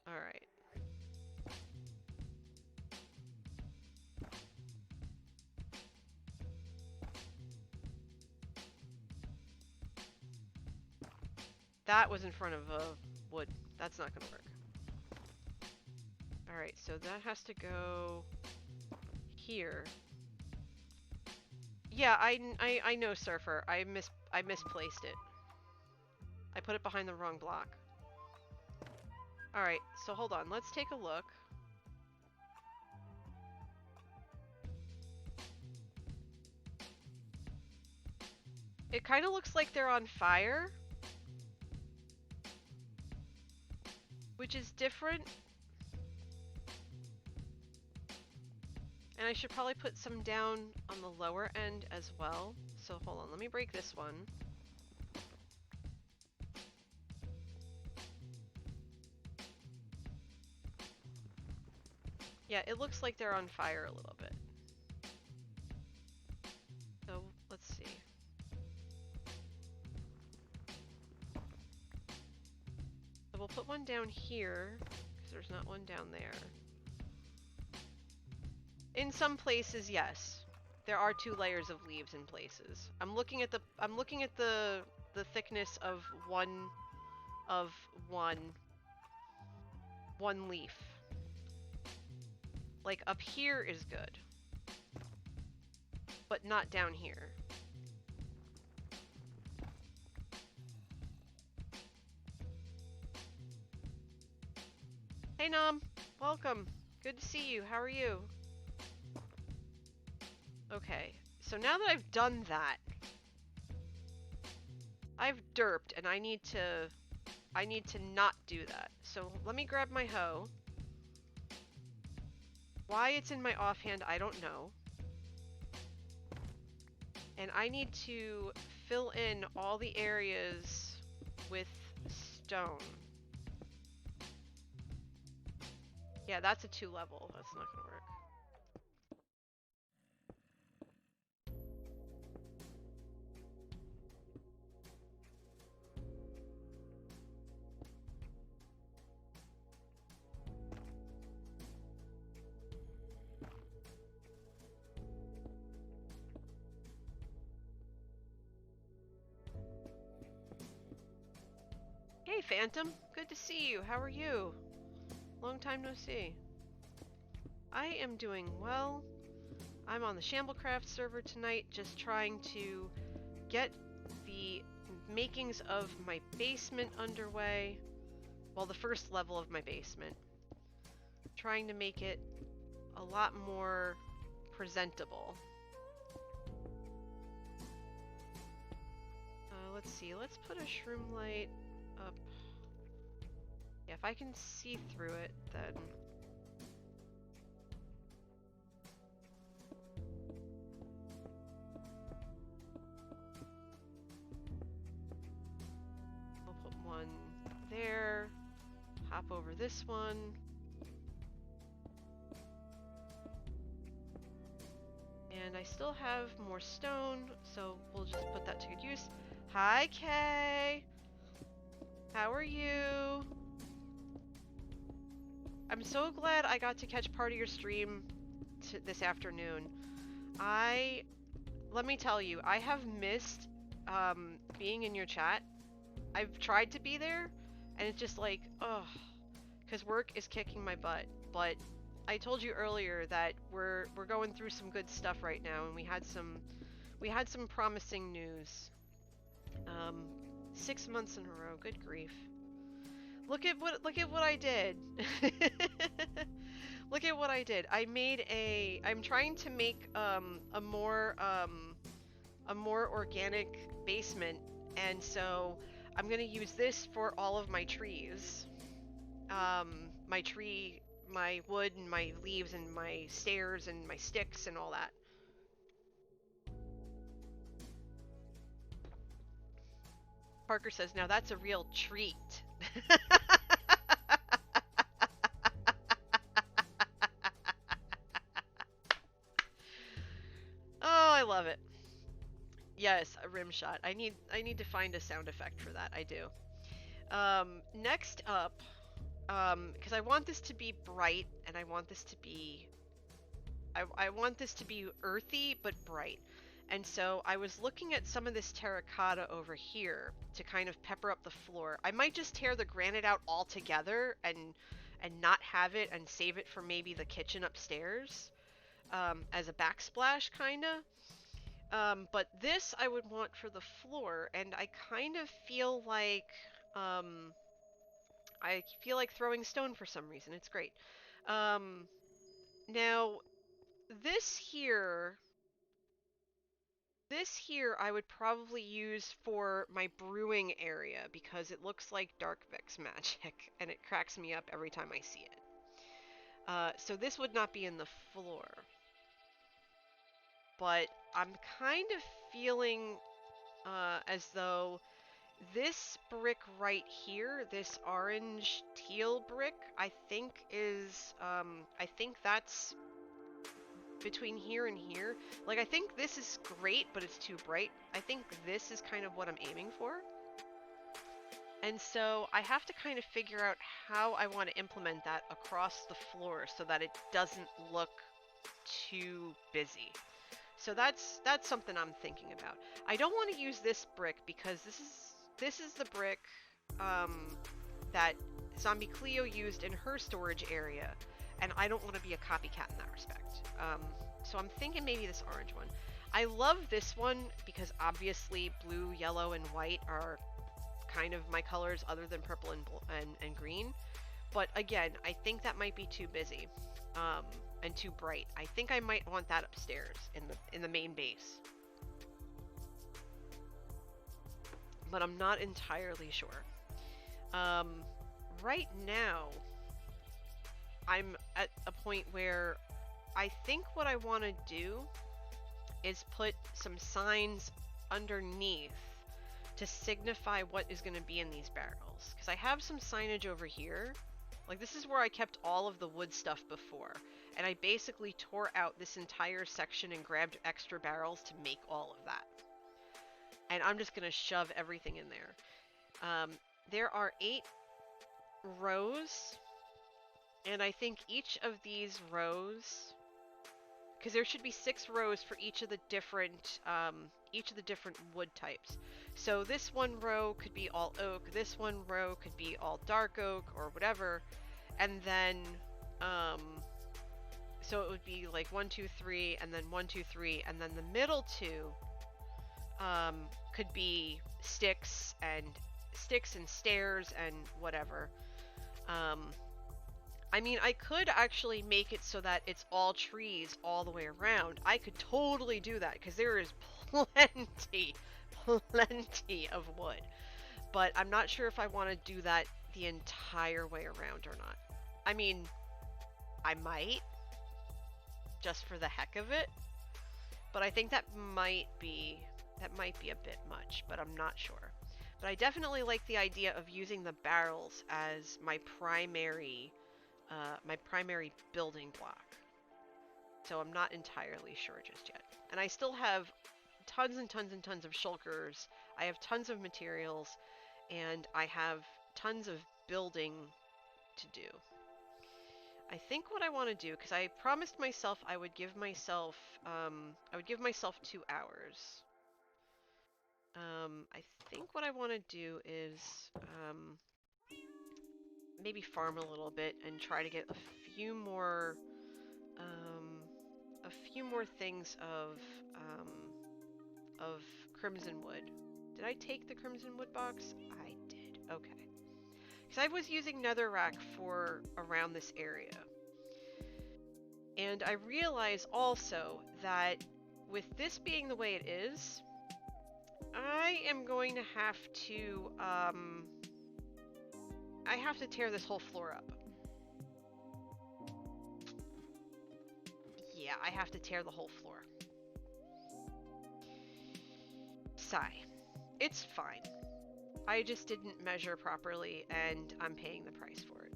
Alright. That was in front of a wood. That's not gonna work. Alright, so that has to go here. Yeah, I know, Surfer. I misplaced it. I put it behind the wrong block. Alright, so hold on. Let's take a look. It kind of looks like they're on fire, which is different. And I should probably put some down on the lower end as well. So hold on, let me break this one. Yeah, it looks like they're on fire a little bit. So let's see. So we'll put one down here, because there's not one down there. In some places, yes. There are 2 layers of leaves in places. I'm looking at the thickness of one leaf. Like up here is good, but not down here. Hey Nom, welcome. Good to see you. How are you? Okay, so now that I've done that, I've derped, and I need to not do that. So let me grab my hoe. Why it's in my offhand, I don't know. And I need to fill in all the areas with stone. Yeah, that's a 2 level. That's not gonna work. Hey Phantom, good to see you. How are you? Long time no see. I am doing well. I'm on the Shamblecraft server tonight, just trying to get the makings of my basement underway. Well, the first level of my basement. Trying to make it a lot more presentable. Let's see, let's put a shroom light up. Yeah, if I can see through it, then... over this one. And I still have more stone, so we'll just put that to good use. Hi, Kay! How are you? I'm so glad I got to catch part of your stream this afternoon. Let me tell you, I have missed being in your chat. I've tried to be there, and it's just like, ugh, because work is kicking my butt. But I told you earlier that we're going through some good stuff right now, and we had some promising news. 6 months in a row, good grief. Look at what I did. Look at what I did. I'm trying to make a more organic basement, and so I'm gonna use this for all of my trees. My wood and my leaves and my stairs and my sticks and all that. Parker says, now that's a real treat. Oh, I love it. Yes, a rim shot. I need to find a sound effect for that. I do. Next up, because I want this to be bright, and I want this to be earthy but bright. And so I was looking at some of this terracotta over here to kind of pepper up the floor. I might just tear the granite out altogether and not have it and save it for maybe the kitchen upstairs as a backsplash kinda. But this I would want for the floor, and I kind of feel like throwing stone for some reason. It's great. Now this here I would probably use for my brewing area because it looks like Dark Vix magic and it cracks me up every time I see it. So this would not be in the floor. But I'm kind of feeling as though this brick right here, this orange teal brick, I think that's between here and here. Like, I think this is great, but it's too bright. I think this is kind of what I'm aiming for. And so I have to kind of figure out how I want to implement that across the floor so that it doesn't look too busy. So that's something I'm thinking about. I don't want to use this brick because this is the brick that Zombie Cleo used in her storage area, and I don't want to be a copycat in that respect. So I'm thinking maybe this orange one. I love this one because obviously blue, yellow, and white are kind of my colors other than purple and green. But again, I think that might be too busy and too bright. I think I might want that upstairs in the main base. But I'm not entirely sure. Right now, I'm at a point where I think what I want to do is put some signs underneath to signify what is going to be in these barrels. Because I have some signage over here. Like, this is where I kept all of the wood stuff before. And I basically tore out this entire section and grabbed extra barrels to make all of that. And I'm just going to shove everything in there. There are 8 rows. And I think each of these rows, because there should be 6 rows for each of the different wood types. So this one row could be all oak, this one row could be all dark oak or whatever, and then so it would be like 1, 2, 3, and then 1, 2, 3, and then the middle 2 could be sticks and stairs and whatever. I mean, I could actually make it so that it's all trees all the way around. I could totally do that because there is plenty of wood. But I'm not sure if I want to do that the entire way around or not. I mean, I might, just for the heck of it. But I think that might be a bit much, but I'm not sure. But I definitely like the idea of using the barrels as my primary building block. So I'm not entirely sure just yet. And I still have tons and tons and tons of shulkers. I have tons of materials, and I have tons of building to do. I think what I want to do, because I promised myself I would give myself 2 hours. I think what I want to do is maybe farm a little bit and try to get a few more things of crimson wood. Did I take the crimson wood box? I did. Okay. Because I was using netherrack for around this area. And I realize also that with this being the way it is, I am going to have to, I have to tear this whole floor up. Yeah, I have to tear the whole floor. Sigh. It's fine. I just didn't measure properly, and I'm paying the price for it.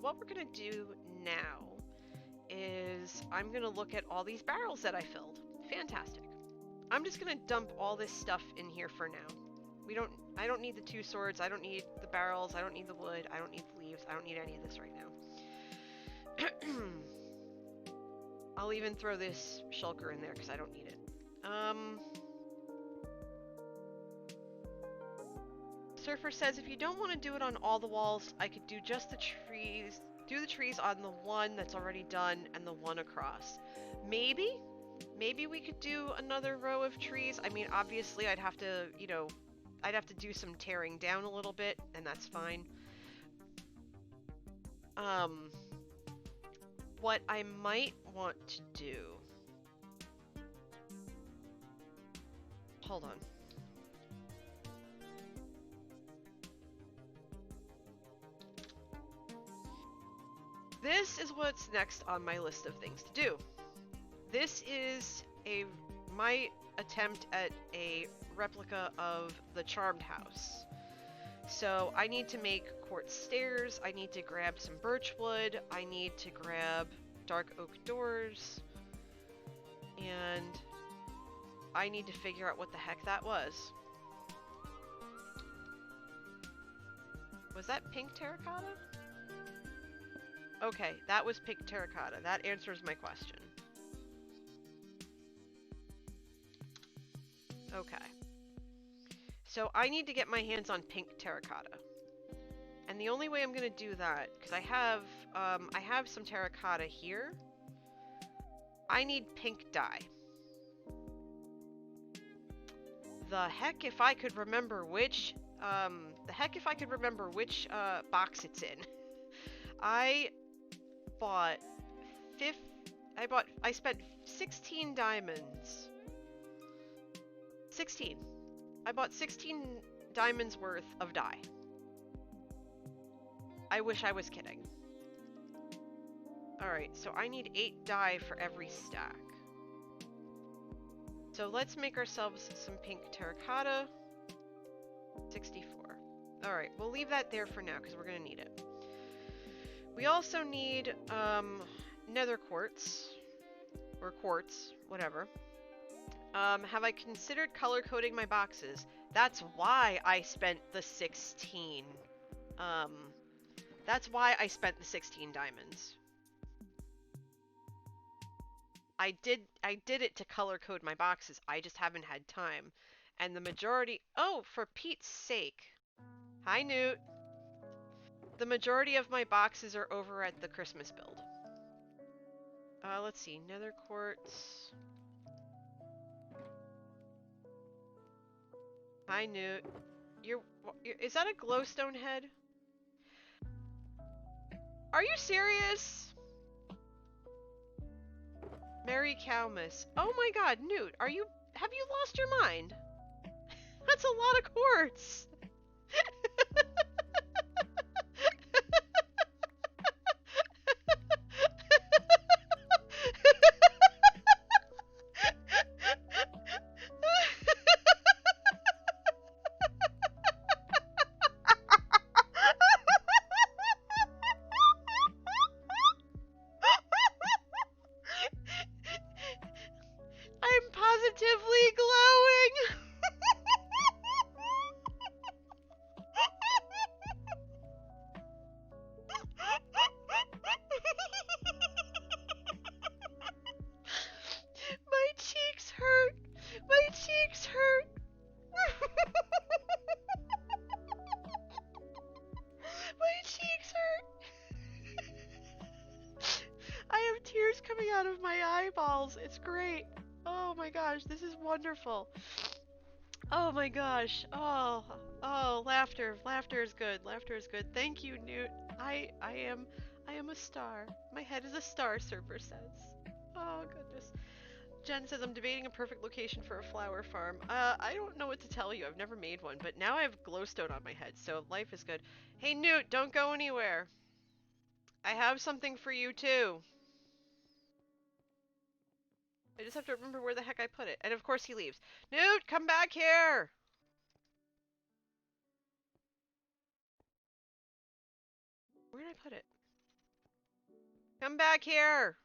What we're gonna do now is I'm gonna look at all these barrels that I filled. Fantastic. I'm just gonna dump all this stuff in here for now. I don't need the 2 swords, I don't need the barrels, I don't need the wood, I don't need the leaves, I don't need any of this right now. I'll even throw this shulker in there because I don't need it. Surfer says if you don't want to do it on all the walls, I could do just the trees. Do the trees on the one that's already done and the one across. Maybe we could do another row of trees. I mean, obviously I'd have to, I'd have to do some tearing down a little bit, and that's fine. What I might want to do... Hold on. This is what's next on my list of things to do. This is my attempt at a replica of the Charmed House. So I need to make quartz stairs, I need to grab some birch wood, I need to grab dark oak doors, and I need to figure out what the heck that was. Was that pink terracotta? Okay, that was pink terracotta. That answers my question. Okay. So I need to get my hands on pink terracotta. And the only way I'm gonna do that, because I have some terracotta here. I need pink dye. The heck if I could remember which box it's in. I spent 16 diamonds. 16. I bought 16 diamonds worth of dye. I wish I was kidding. Alright, so I need 8 dye for every stack. So let's make ourselves some pink terracotta. 64. Alright, we'll leave that there for now because we're going to need it. We also need nether quartz. Or quartz, whatever. Have I considered color coding my boxes? That's why I spent the 16. That's why I spent the 16 diamonds. I did it to color code my boxes. I just haven't had time. And the majority... Oh, for Pete's sake. Hi, Newt. The majority of my boxes are over at the Christmas build. Let's see. Nether quartz. Hi, Newt. Is that a glowstone head? Are you serious? Merry Cowmas. Oh my god, Newt, have you lost your mind? That's a lot of quartz. coming out of my eyeballs. It's great. Oh my gosh, this is wonderful. Oh my gosh. Oh, laughter. Laughter is good. Laughter is good. Thank you, Newt. I am a star. My head is a star, Serper says. Oh goodness. Jen says, I'm debating a perfect location for a flower farm. I don't know what to tell you. I've never made one, but now I have glowstone on my head, so life is good. Hey, Newt, don't go anywhere. I have something for you, too. I just have to remember where the heck I put it. And of course he leaves. Newt, come back here! Where did I put it? Come back here!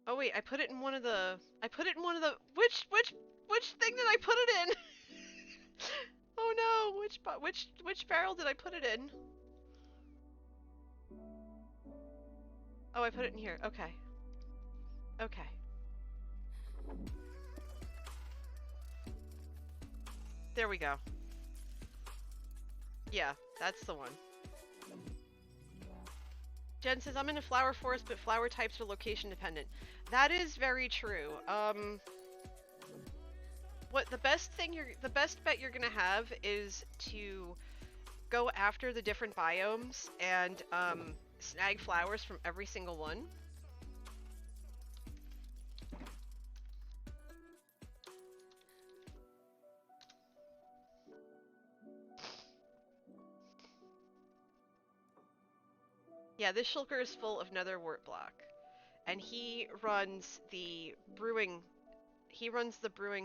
Oh wait, I put it in one of the... Which thing did I put it in? Oh no, which barrel did I put it in? Oh, I put it in here. Okay. Okay. There we go. Yeah, that's the one. Jen says, I'm in a flower forest, but flower types are location dependent. That is very true. What the best bet you're gonna have is to go after the different biomes and snag flowers from every single one. Yeah, this shulker is full of nether wart block. And he runs the brewing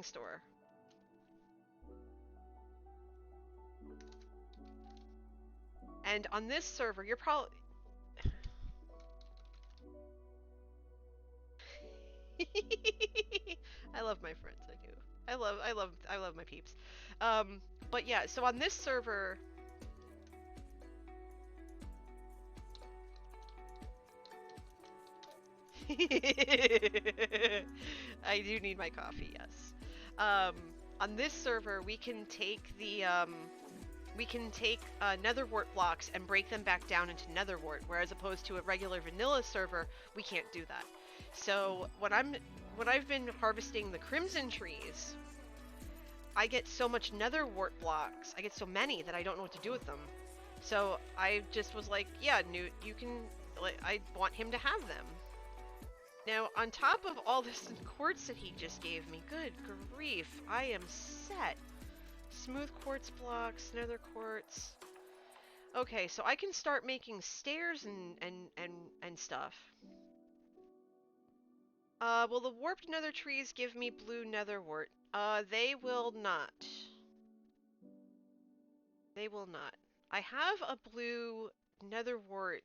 store. And on this server, you're probably I love my friends, I do. I love my peeps. But yeah, so on this server I do need my coffee, yes. On this server, we can take the netherwort blocks and break them back down into netherwort, whereas opposed to a regular vanilla server, we can't do that. So when I've been harvesting the crimson trees, I get so much netherwort blocks. I get so many that I don't know what to do with them. So I just was like, yeah, Newt, you can. I want him to have them. Now, on top of all this quartz that he just gave me, good grief, I am set. Smooth quartz blocks, nether quartz. Okay, so I can start making stairs and stuff. Will the warped nether trees give me blue netherwort? They will not. They will not. I have a blue netherwort.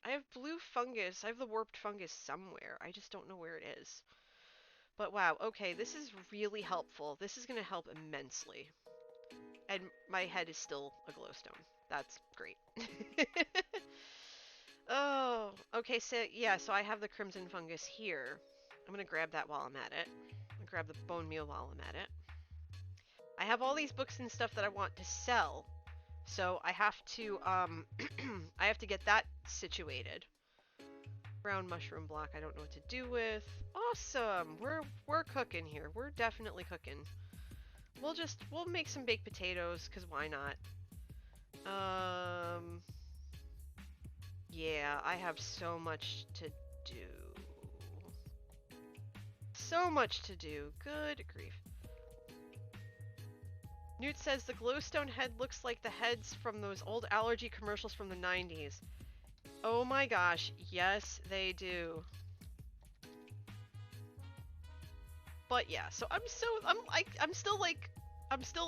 I have blue fungus. I have the warped fungus somewhere. I just don't know where it is. But wow, okay, this is really helpful. This is going to help immensely. And my head is still a glowstone. That's great. Oh, okay, so yeah, so I have the crimson fungus here. I'm going to grab that while I'm at it. I'm going to grab the bone meal while I'm at it. I have all these books and stuff that I want to sell. So I have to I have to get that situated. Brown mushroom block I don't know what to do with. Awesome. We're cooking here. We're definitely cooking. We'll make some baked potatoes cuz why not? Yeah, I have so much to do. So much to do. Good grief. Newt says the glowstone head looks like the heads from those old allergy commercials from the 90s. Oh my gosh, yes they do. But yeah, so I'm still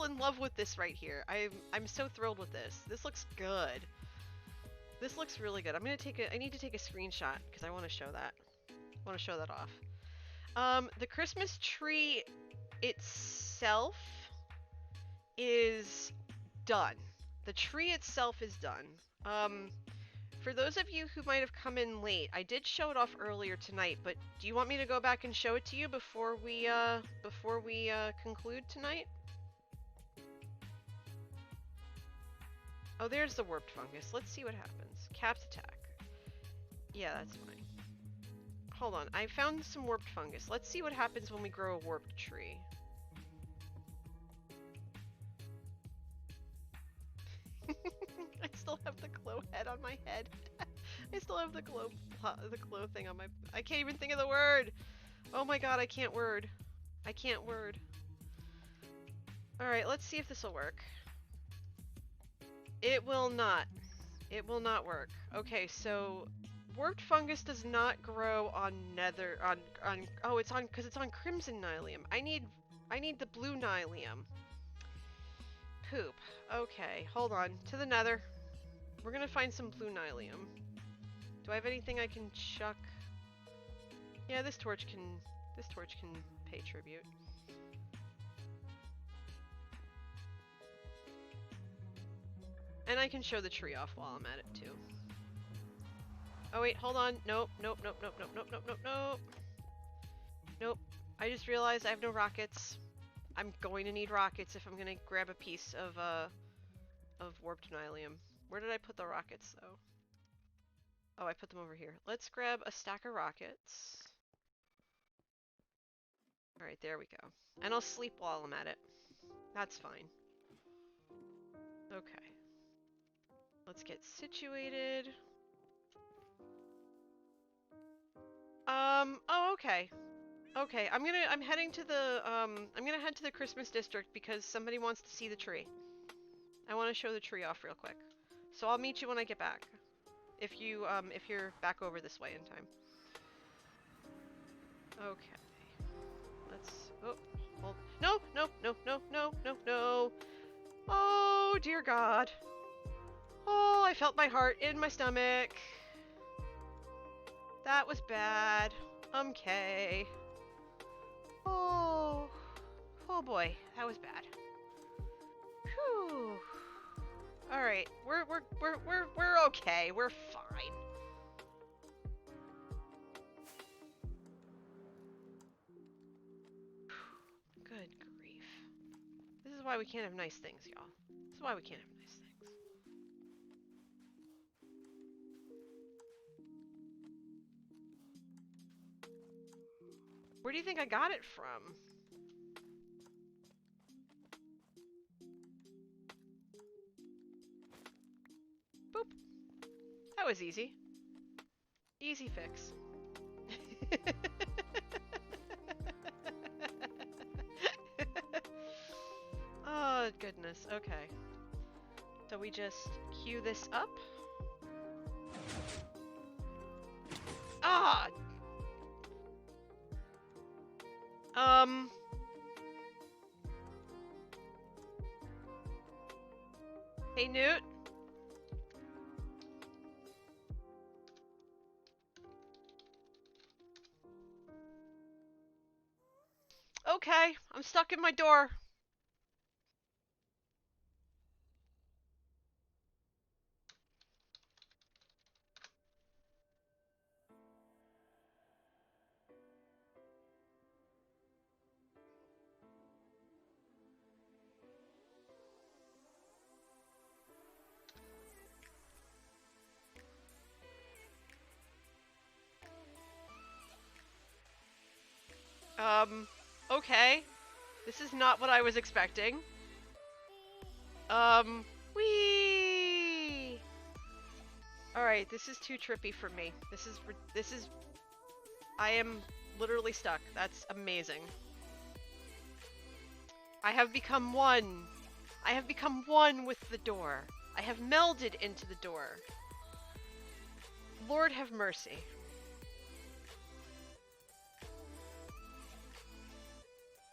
in love with this right here. I'm so thrilled with this. This looks good. This looks really good. I need to take a screenshot because I want to show that. I want to show that off. The Christmas tree itself is done. The tree itself is done. For those of you who might have come in late, I did show it off earlier tonight, but do you want me to go back and show it to you before we conclude tonight? Oh, there's the warped fungus. Let's see what happens. Capped attack. Yeah, that's fine. Hold on, I found some warped fungus. Let's see what happens when we grow a warped tree. I still have the glow head on my head. I still have the glow thing on my... I can't even think of the word! Oh my god, I can't word. I can't word. Alright, let's see if this will work. It will not. It will not work. Okay, so... Warped fungus does not grow on nether... Oh, it's on... because it's on crimson nylium. I need the blue nylium. Poop. Okay, hold on. To the nether. We're gonna find some blue nylium. Do I have anything I can chuck? Yeah, this torch can pay tribute. And I can show the tree off while I'm at it too. Oh wait, hold on. Nope, nope, nope, nope, nope, nope, nope, nope, nope. Nope. I just realized I have no rockets. I'm going to need rockets if I'm gonna grab a piece of warped nylium. Where did I put the rockets though? Oh, I put them over here. Let's grab a stack of rockets. Alright, there we go. And I'll sleep while I'm at it. That's fine. Okay. Let's get situated. Oh, okay. Okay, I'm heading to the, I'm gonna head to the Christmas district because somebody wants to see the tree. I want to show the tree off real quick. So I'll meet you when I get back. If you're back over this way in time. Okay. Let's, oh, hold, no, no, no, no, no, no, no. Oh, dear God. Oh, I felt my heart in my stomach. That was bad. Okay. Oh. Oh boy, that was bad. Whew. All right, we're okay. We're fine. Good grief. This is why we can't have nice things, y'all. This is why we can't have nice things. Where do you think I got it from? Boop. That was easy. Easy fix. Oh, goodness. Okay. So we just queue this up. Ah! Hey, Newt. Okay, I'm stuck in my door. Okay. This is not what I was expecting. Whee! Alright, this is too trippy for me. This is... I am literally stuck. That's amazing. I have become one. I have become one with the door. I have melded into the door. Lord have mercy.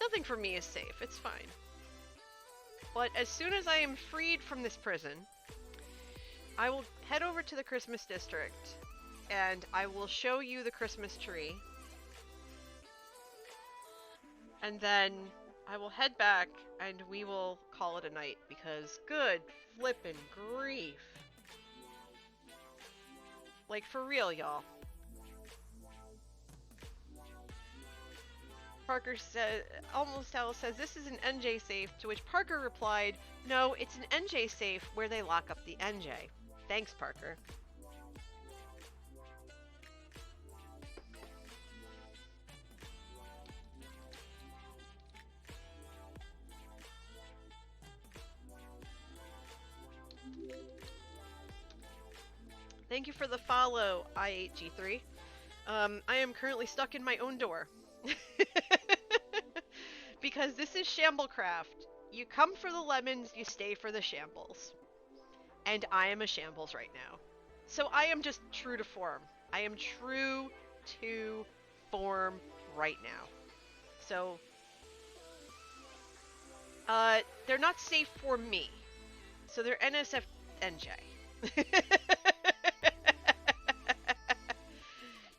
Nothing for me is safe. It's fine. But as soon as I am freed from this prison, I will head over to the Christmas district and I will show you the Christmas tree. And then I will head back and we will call it a night because good flippin' grief. Like, for real, y'all. Parker said, Almost Alice says, this is an NJ safe, to which Parker replied, no, it's an NJ safe where they lock up the NJ. Thanks, Parker. Thank you for the follow, I8G3. I am currently stuck in my own door. Because this is Shamblecraft. You come for the lemons, you stay for the shambles. And I am a shambles right now. So I am just true to form. I am true to form right now. So, they're not safe for me. So they're NSFNJ.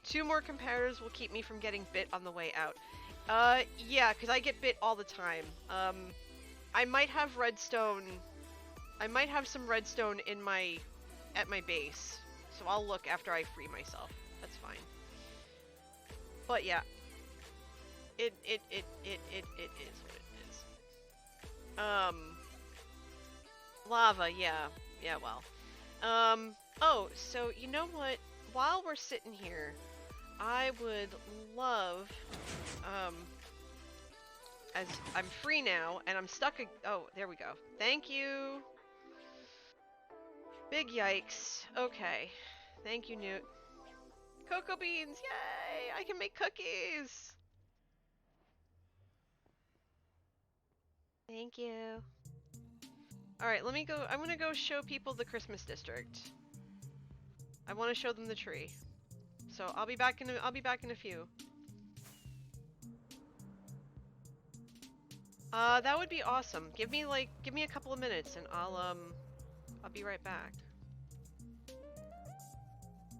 2 more comparators will keep me from getting bit on the way out. Yeah, because I get bit all the time. I might have redstone. I might have some redstone at my base. So I'll look after I free myself. That's fine. But yeah. It is what it is. Lava, yeah. Yeah, well. Oh, so you know what? While we're sitting here, I would love, as I'm free now, and I'm stuck, oh, there we go. Thank you. Big yikes. Okay. Thank you, Newt. Cocoa beans, yay! I can make cookies! Thank you. Alright, let me go, I'm gonna go show people the Christmas district. I want to show them the tree. So I'll be back in a few. That would be awesome. Give me a couple of minutes and I'll be right back.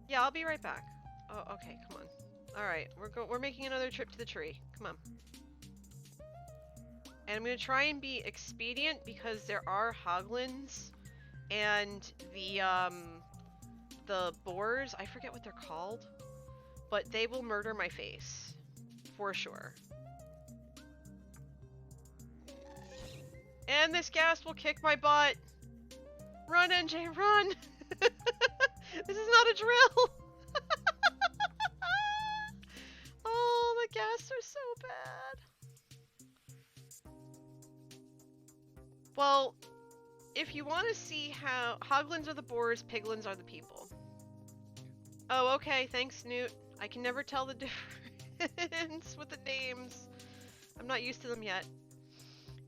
Yeah, I'll be right back. Oh, okay, come on. All right, we're making another trip to the tree. Come on. And I'm gonna try and be expedient because there are hoglins and the boars, I forget what they're called, but they will murder my face. For sure. And this ghast will kick my butt! Run, NJ, run! This is not a drill! Oh, the ghasts are so bad. Well, if you want to see how hoglins are the boars, piglins are the people. Oh, okay, thanks, Newt. I can never tell the difference with the names. I'm not used to them yet.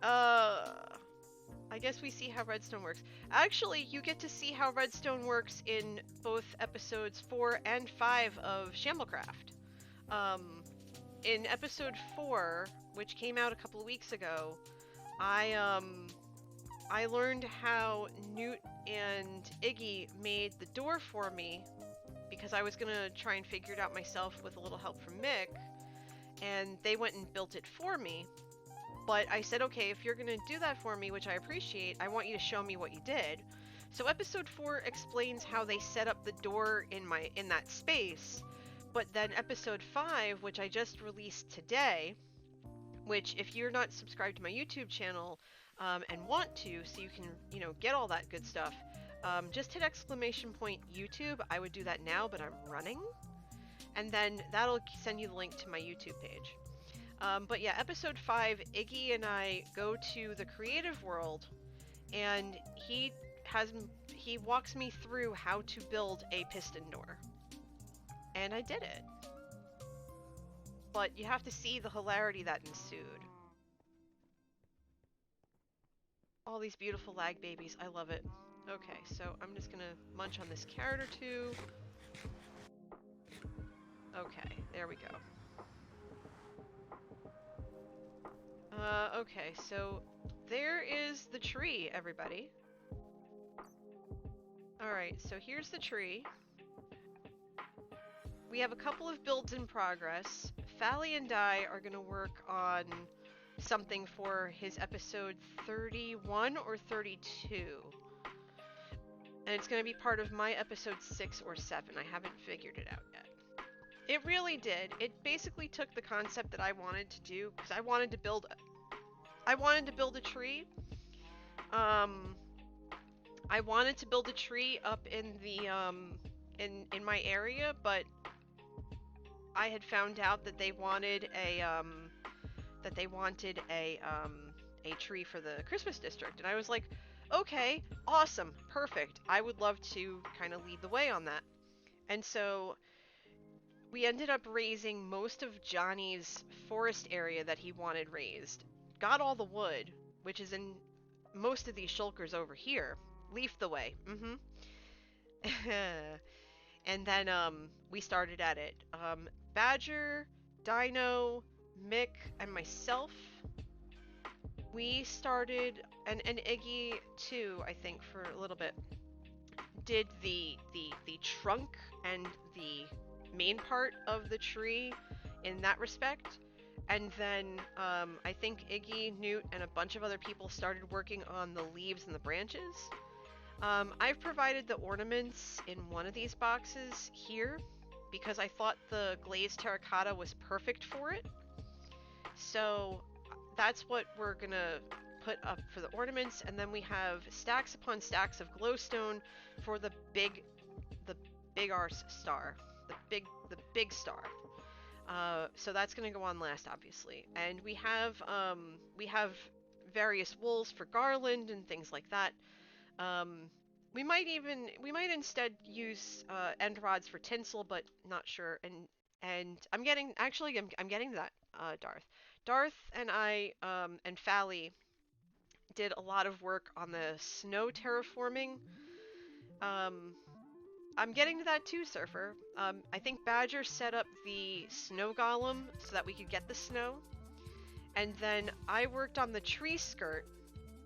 I guess we see how redstone works. Actually, you get to see how redstone works in both episodes 4 and 5 of Shamblecraft. In episode 4, which came out a couple of weeks ago, I learned how Newt and Iggy made the door for me because I was gonna try and figure it out myself with a little help from Mick, and they went and built it for me. But I said, okay, if you're gonna do that for me, which I appreciate, I want you to show me what you did. So episode 4 explains how they set up the door in that space, but then episode 5, which I just released today, which if you're not subscribed to my YouTube channel and want to, so you can, get all that good stuff, just hit !YouTube. I would do that now, but I'm running. And then that'll send you the link to my YouTube page. But yeah, episode 5, Iggy and I go to the creative world, and he walks me through how to build a piston door. And I did it. But you have to see the hilarity that ensued. All these beautiful lag babies, I love it. Okay, so I'm just gonna munch on this carrot or two. Okay, there we go. Okay, so there is the tree, everybody. Alright, so here's the tree. We have a couple of builds in progress. Fally and I are gonna work on something for his episode 31 or 32. and it's going to be part of my episode 6 or 7. I haven't figured it out yet. It really did. It basically took the concept that I wanted to do, because I wanted to build a tree. I wanted to build a tree up in the in my area, but I had found out that they wanted a tree for the Christmas district, and I was like, okay, awesome, perfect. I would love to kind of lead the way on that. And so we ended up raising most of Johnny's forest area that he wanted raised. Got all the wood, which is in most of these shulkers over here. Leafed the way. And then we started at it. Badger, Dino, Mick, and myself. We started, and Iggy too, I think, for a little bit. Did the trunk and the main part of the tree in that respect. And then I think Iggy, Newt, and a bunch of other people started working on the leaves and the branches. I've provided the ornaments in one of these boxes here because I thought the glazed terracotta was perfect for it. So that's what we're gonna put up for the ornaments, and then we have stacks upon stacks of glowstone for the big arse star, the big star. So that's gonna go on last, obviously, and we have various wools for garland and things like that. We might instead use end rods for tinsel, but not sure. And I'm getting to that, Darth and I and Fally did a lot of work on the snow terraforming. I'm getting to that too, Surfer. I think Badger set up the snow golem so that we could get the snow. And then I worked on the tree skirt.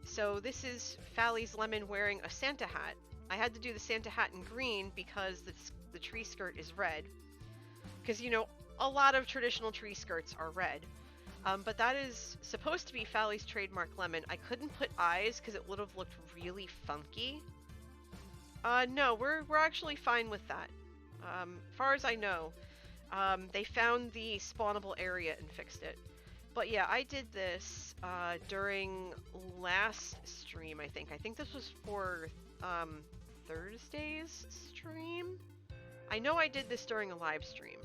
So this is Fally's Lemon wearing a Santa hat. I had to do the Santa hat in green because the tree skirt is red. Because, you know, a lot of traditional tree skirts are red. But that is supposed to be Fally's trademark Lemon. I couldn't put eyes because it would have looked really funky. No, we're actually fine with that. Far as I know, they found the spawnable area and fixed it. But yeah, I did this during last stream, I think. I think this was for Thursday's stream? I know I did this during a live stream.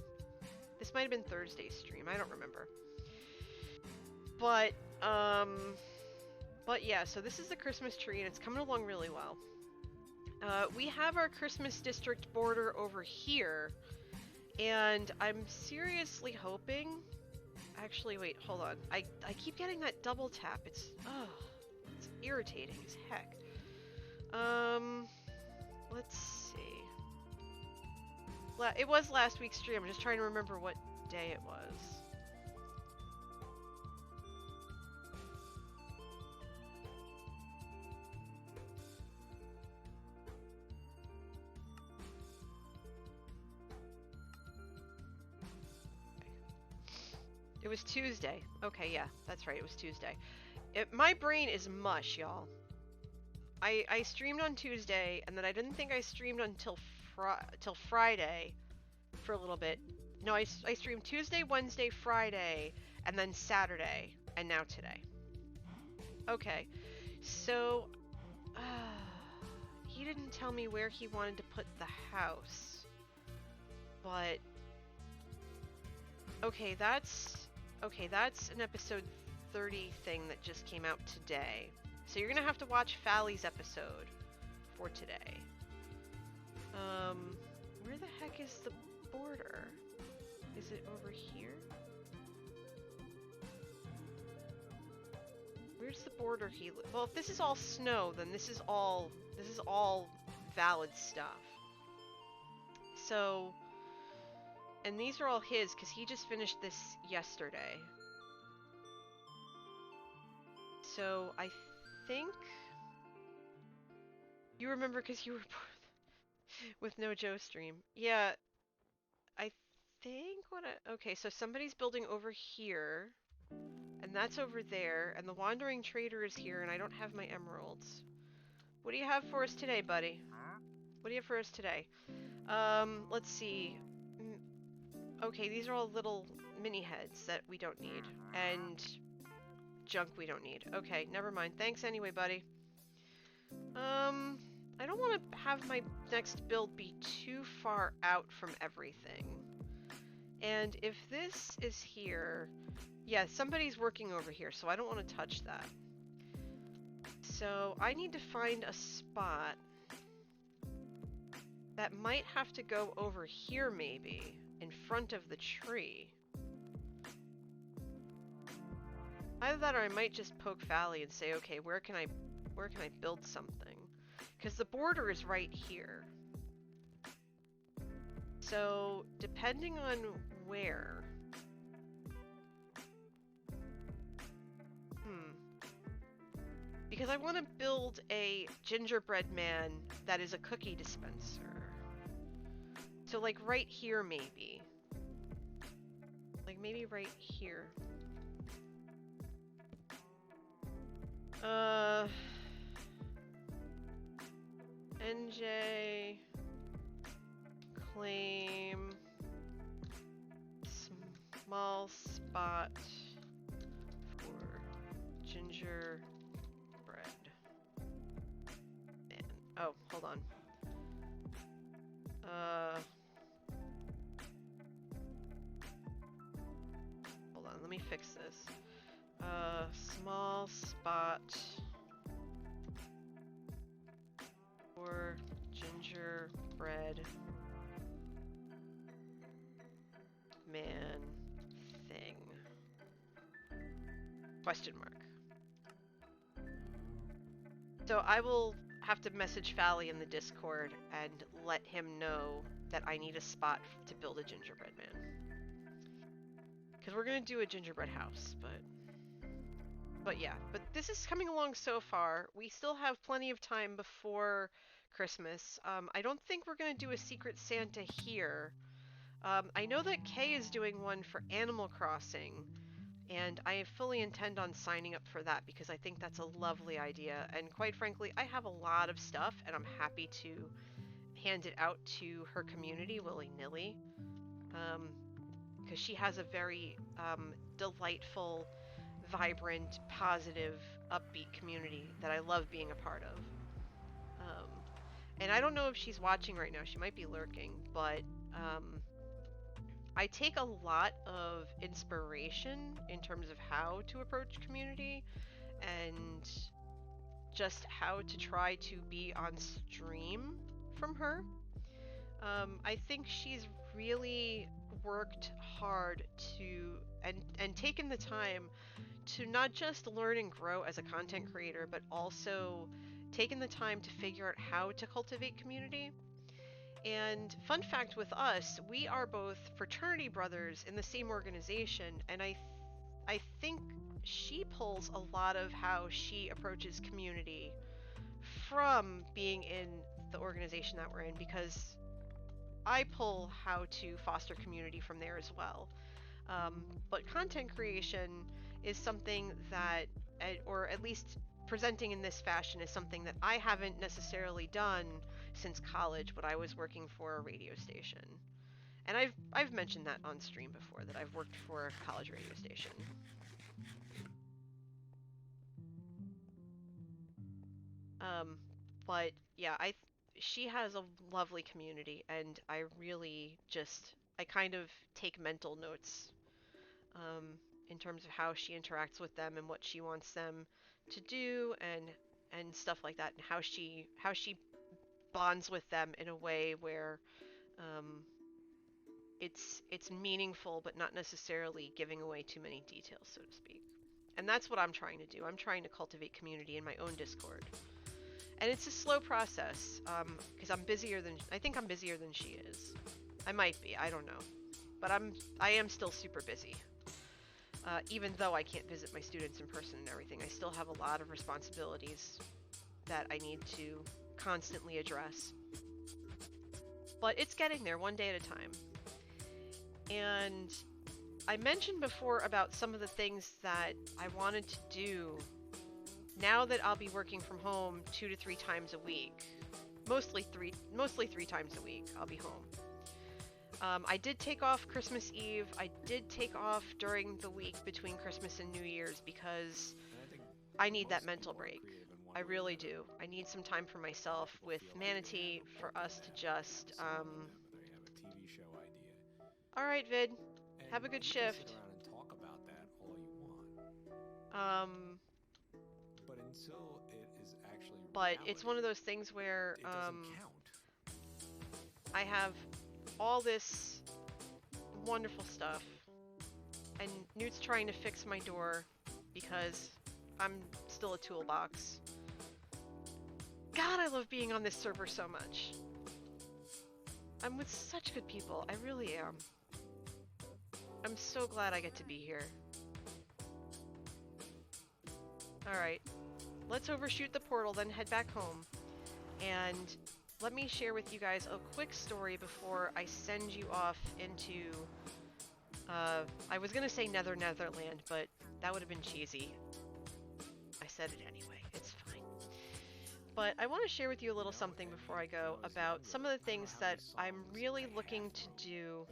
This might have been Thursday's stream, I don't remember. But yeah, so this is the Christmas tree and it's coming along really well. We have our Christmas district border over here, and I'm seriously hoping... Actually, wait, hold on. I keep getting that double tap. It's irritating as heck. Let's see. It was last week's stream. I'm just trying to remember what day it was. It was Tuesday. Okay, yeah, that's right. It was Tuesday. My brain is mush, y'all. I streamed on Tuesday, and then I didn't think I streamed until till Friday for a little bit. No, I streamed Tuesday, Wednesday, Friday, and then Saturday, and now today. Okay, so he didn't tell me where he wanted to put the house, but okay, that's an episode 30 thing that just came out today. So you're gonna have to watch Fally's episode for today. Where the heck is the border? Is it over here? Where's the border well, if this is all snow, then this is all valid stuff. So, and these are all his because he just finished this yesterday. So I think you remember because you were with No Joe stream. Yeah, I think okay, so somebody's building over here, and that's over there, and the Wandering Trader is here, and I don't have my emeralds. What do you have for us today, buddy? What do you have for us today? Let's see. Okay, these are all little mini heads that we don't need. And junk we don't need. Okay, never mind. Thanks anyway, buddy. I don't want to have my next build be too far out from everything. And if this is here... Yeah, somebody's working over here, so I don't want to touch that. So I need to find a spot that might have to go over here, maybe, in front of the tree. Either that, or I might just poke Valley and say, okay, where can I build something? Because the border is right here. So depending on where. Because I want to build a gingerbread man that is a cookie dispenser. So like right here maybe. Like maybe right here. NJ claim small spot for gingerbread man. Oh, hold on. Hold on, let me fix this. Small spot for gingerbread man thing. Question mark. So I will have to message Fally in the Discord and let him know that I need a spot to build a gingerbread man. Because we're going to do a gingerbread house, but yeah. But this is coming along so far. We still have plenty of time before Christmas. I don't think we're going to do a Secret Santa here. I know that Kay is doing one for Animal Crossing, and I fully intend on signing up for that because I think that's a lovely idea. And quite frankly, I have a lot of stuff, and I'm happy to hand it out to her community willy-nilly. Because she has a very delightful, vibrant, positive, upbeat community that I love being a part of. And I don't know if she's watching right now. She might be lurking, but I take a lot of inspiration in terms of how to approach community and just how to try to be on stream from her. I think she's really worked hard to and taken the time to not just learn and grow as a content creator, but also taken the time to figure out how to cultivate community. And fun fact with us, we are both fraternity brothers in the same organization, and I think she pulls a lot of how she approaches community from being in the organization that we're in, because I pull how to foster community from there as well. But content creation is something that, or at least presenting in this fashion, is something that I haven't necessarily done since college when I was working for a radio station. And I've mentioned that on stream before, that I've worked for a college radio station. But yeah, she has a lovely community, and I really I kind of take mental notes in terms of how she interacts with them and what she wants them to do, and stuff like that, and how she bonds with them in a way where it's meaningful but not necessarily giving away too many details, so to speak. And that's what I'm trying to do. I'm trying to cultivate community in my own Discord. And it's a slow process, because I think I'm busier than she is. I might be, I don't know. But I am still super busy. Even though I can't visit my students in person and everything, I still have a lot of responsibilities that I need to constantly address. But it's getting there, one day at a time. And I mentioned before about some of the things that I wanted to do now that I'll be working from home 2 to 3 times a week, mostly three times a week, I'll be home. I did take off Christmas Eve. I did take off during the week between Christmas and New Year's because I need that mental break. I really do. I need some time for myself with Manatee for us to just, Alright, Vid. Have a good shift. But it's one of those things where, I have all this wonderful stuff, and Newt's trying to fix my door because I'm still a toolbox. God, I love being on this server so much. I'm with such good people, I really am. I'm so glad I get to be here. Alright, let's overshoot the portal, then head back home. And let me share with you guys a quick story before I send you off into, I was gonna say Netherland, but that would have been cheesy. I said it anyway, it's fine. But I want to share with you a little something before I go about some of the things that I'm really looking to do,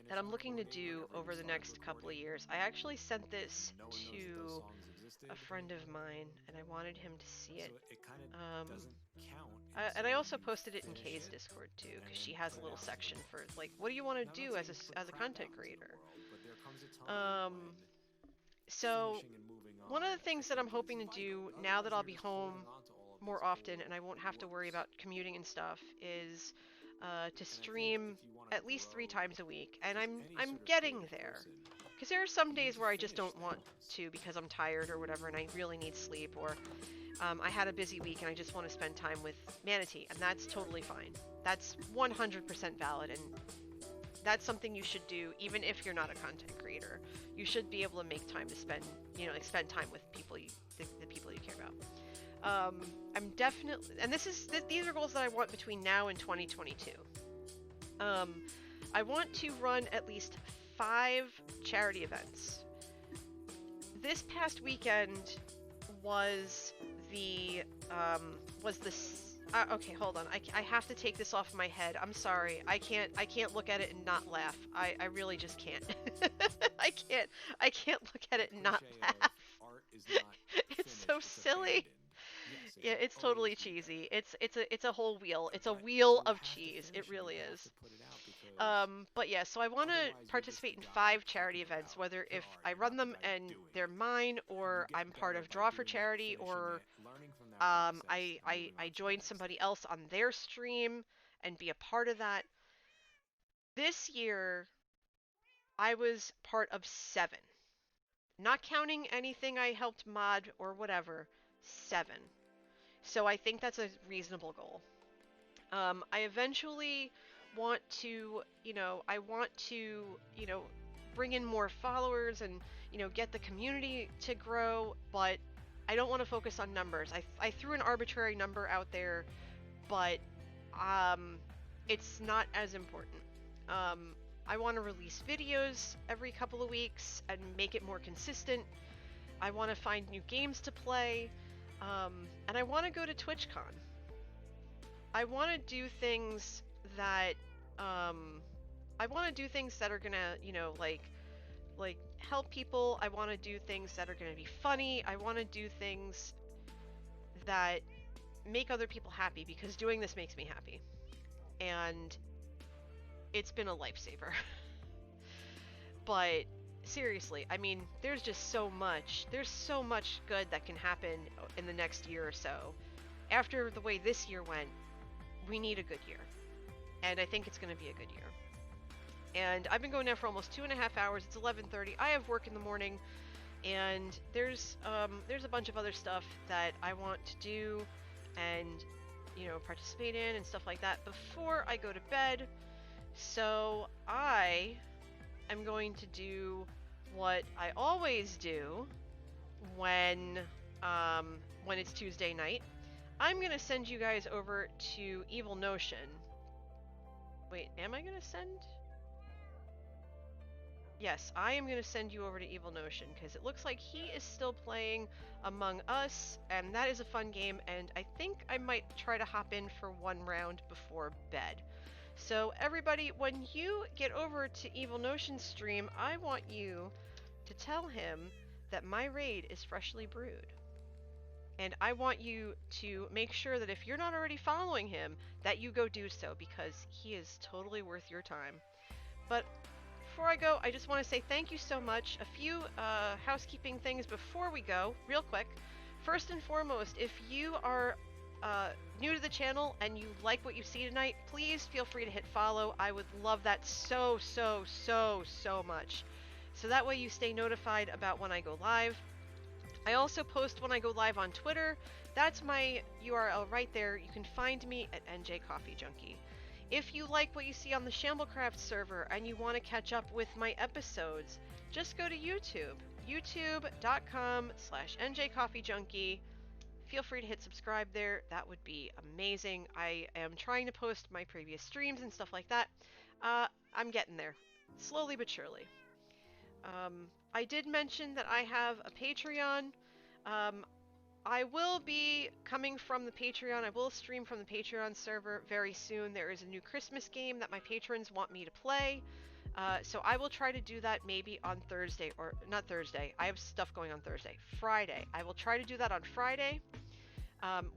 that I'm looking to do over the next couple of years. I actually sent this to a friend of mine, and I wanted him to see it. And I also posted it in Kay's Discord too, because she has a little section for like, what do you want to do as a content creator? So one of the things that I'm hoping to do now that I'll be home more often and I won't have to worry about commuting and stuff is to stream at least 3 times a week, and I'm getting there. Because there are some days where I just don't want to because I'm tired or whatever and I really need sleep, or I had a busy week and I just want to spend time with Manatee, and that's totally fine. That's 100% valid, and that's something you should do even if you're not a content creator. You should be able to make time to spend, you know, like spend time with people the people you care about. I'm definitely, and these are goals that I want between now and 2022. I want to run at least 5 charity events. This past weekend was okay, hold on. I have to take this off my head. I'm sorry. I can't look at it and not laugh. I really just can't. I can't look at it and not laugh. It's so silly. Yeah, it's totally cheesy. It's a whole wheel. It's a wheel of cheese. It really is. But yeah, so I want to participate in 5 charity events, whether if I run them and they're mine, or I'm part of Draw for Charity, or I join somebody else on their stream and be a part of that. This year, I was part of 7. Not counting anything I helped mod or whatever, 7. So I think that's a reasonable goal. I eventually want to, bring in more followers and, get the community to grow, but I don't want to focus on numbers. I threw an arbitrary number out there, but it's not as important. I want to release videos every couple of weeks and make it more consistent. I want to find new games to play, and I want to go to TwitchCon. I want to do things that are gonna, like help people. I want to do things that are gonna be funny. I want to do things that make other people happy, because doing this makes me happy, and it's been a lifesaver. But seriously, I mean, there's so much good that can happen in the next year or so. After the way this year went, we need a good year, and I think it's going to be a good year. And I've been going now for almost 2.5 hours. It's 11:30. I have work in the morning, and there's a bunch of other stuff that I want to do and, participate in and stuff like that before I go to bed. So I am going to do what I always do when it's Tuesday night. I'm gonna send you guys over to Evil Notion. Wait, am I gonna send? yes, I am going to send you over to Evil Notion because it looks like he is still playing Among Us, and that is a fun game, and I think I might try to hop in for one round before bed. So everybody, when you get over to Evil Notion's stream, I want you to tell him that my raid is freshly brewed. And I want you to make sure that if you're not already following him, that you go do so because he is totally worth your time. But before I go, I just want to say thank you so much. A few housekeeping things before we go, real quick. First and foremost, if you are new to the channel and you like what you see tonight, please feel free to hit follow. I would love that so much. So that way you stay notified about when I go live. I also post when I go live on Twitter. That's my URL right there. You can find me at NJ Coffee Junkie. If you like what you see on the Shamblecraft server and you want to catch up with my episodes, just go to YouTube, youtube.com/NJCoffeeJunkie. Feel free to hit subscribe there. That would be amazing. I am trying to post my previous streams and stuff like that. I'm getting there, slowly but surely. I did mention that I have a Patreon. I will be coming from the Patreon. I will stream from the Patreon server very soon. There is a new Christmas game that my patrons want me to play. So I will try to do that maybe on Thursday, or not Thursday. I have stuff going on Thursday. Friday. I will try to do that on Friday.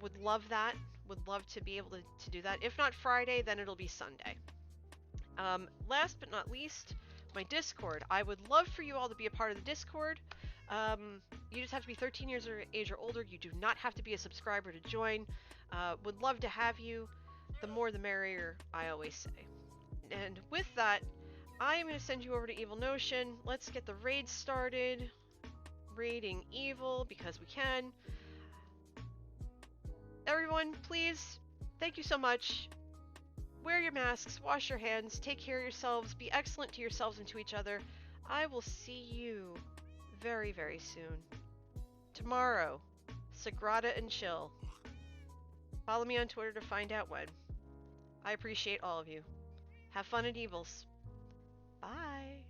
Would love that. Would love to be able to do that. If not Friday, then it'll be Sunday. Last but not least, my Discord. I would love for you all to be a part of the Discord. You just have to be 13 years of age or older. You do not have to be a subscriber to join. Would love to have you. The more the merrier, I always say. And with that, I am going to send you over to Evil Notion. Let's get the raid started. Raiding Evil because we can. Everyone, please, thank you so much. Wear your masks, wash your hands, take care of yourselves, be excellent to yourselves and to each other. I will see you very soon. Tomorrow, Sagrada and Chill. Follow me on Twitter to find out when. I appreciate all of you. Have fun at Evils. Bye.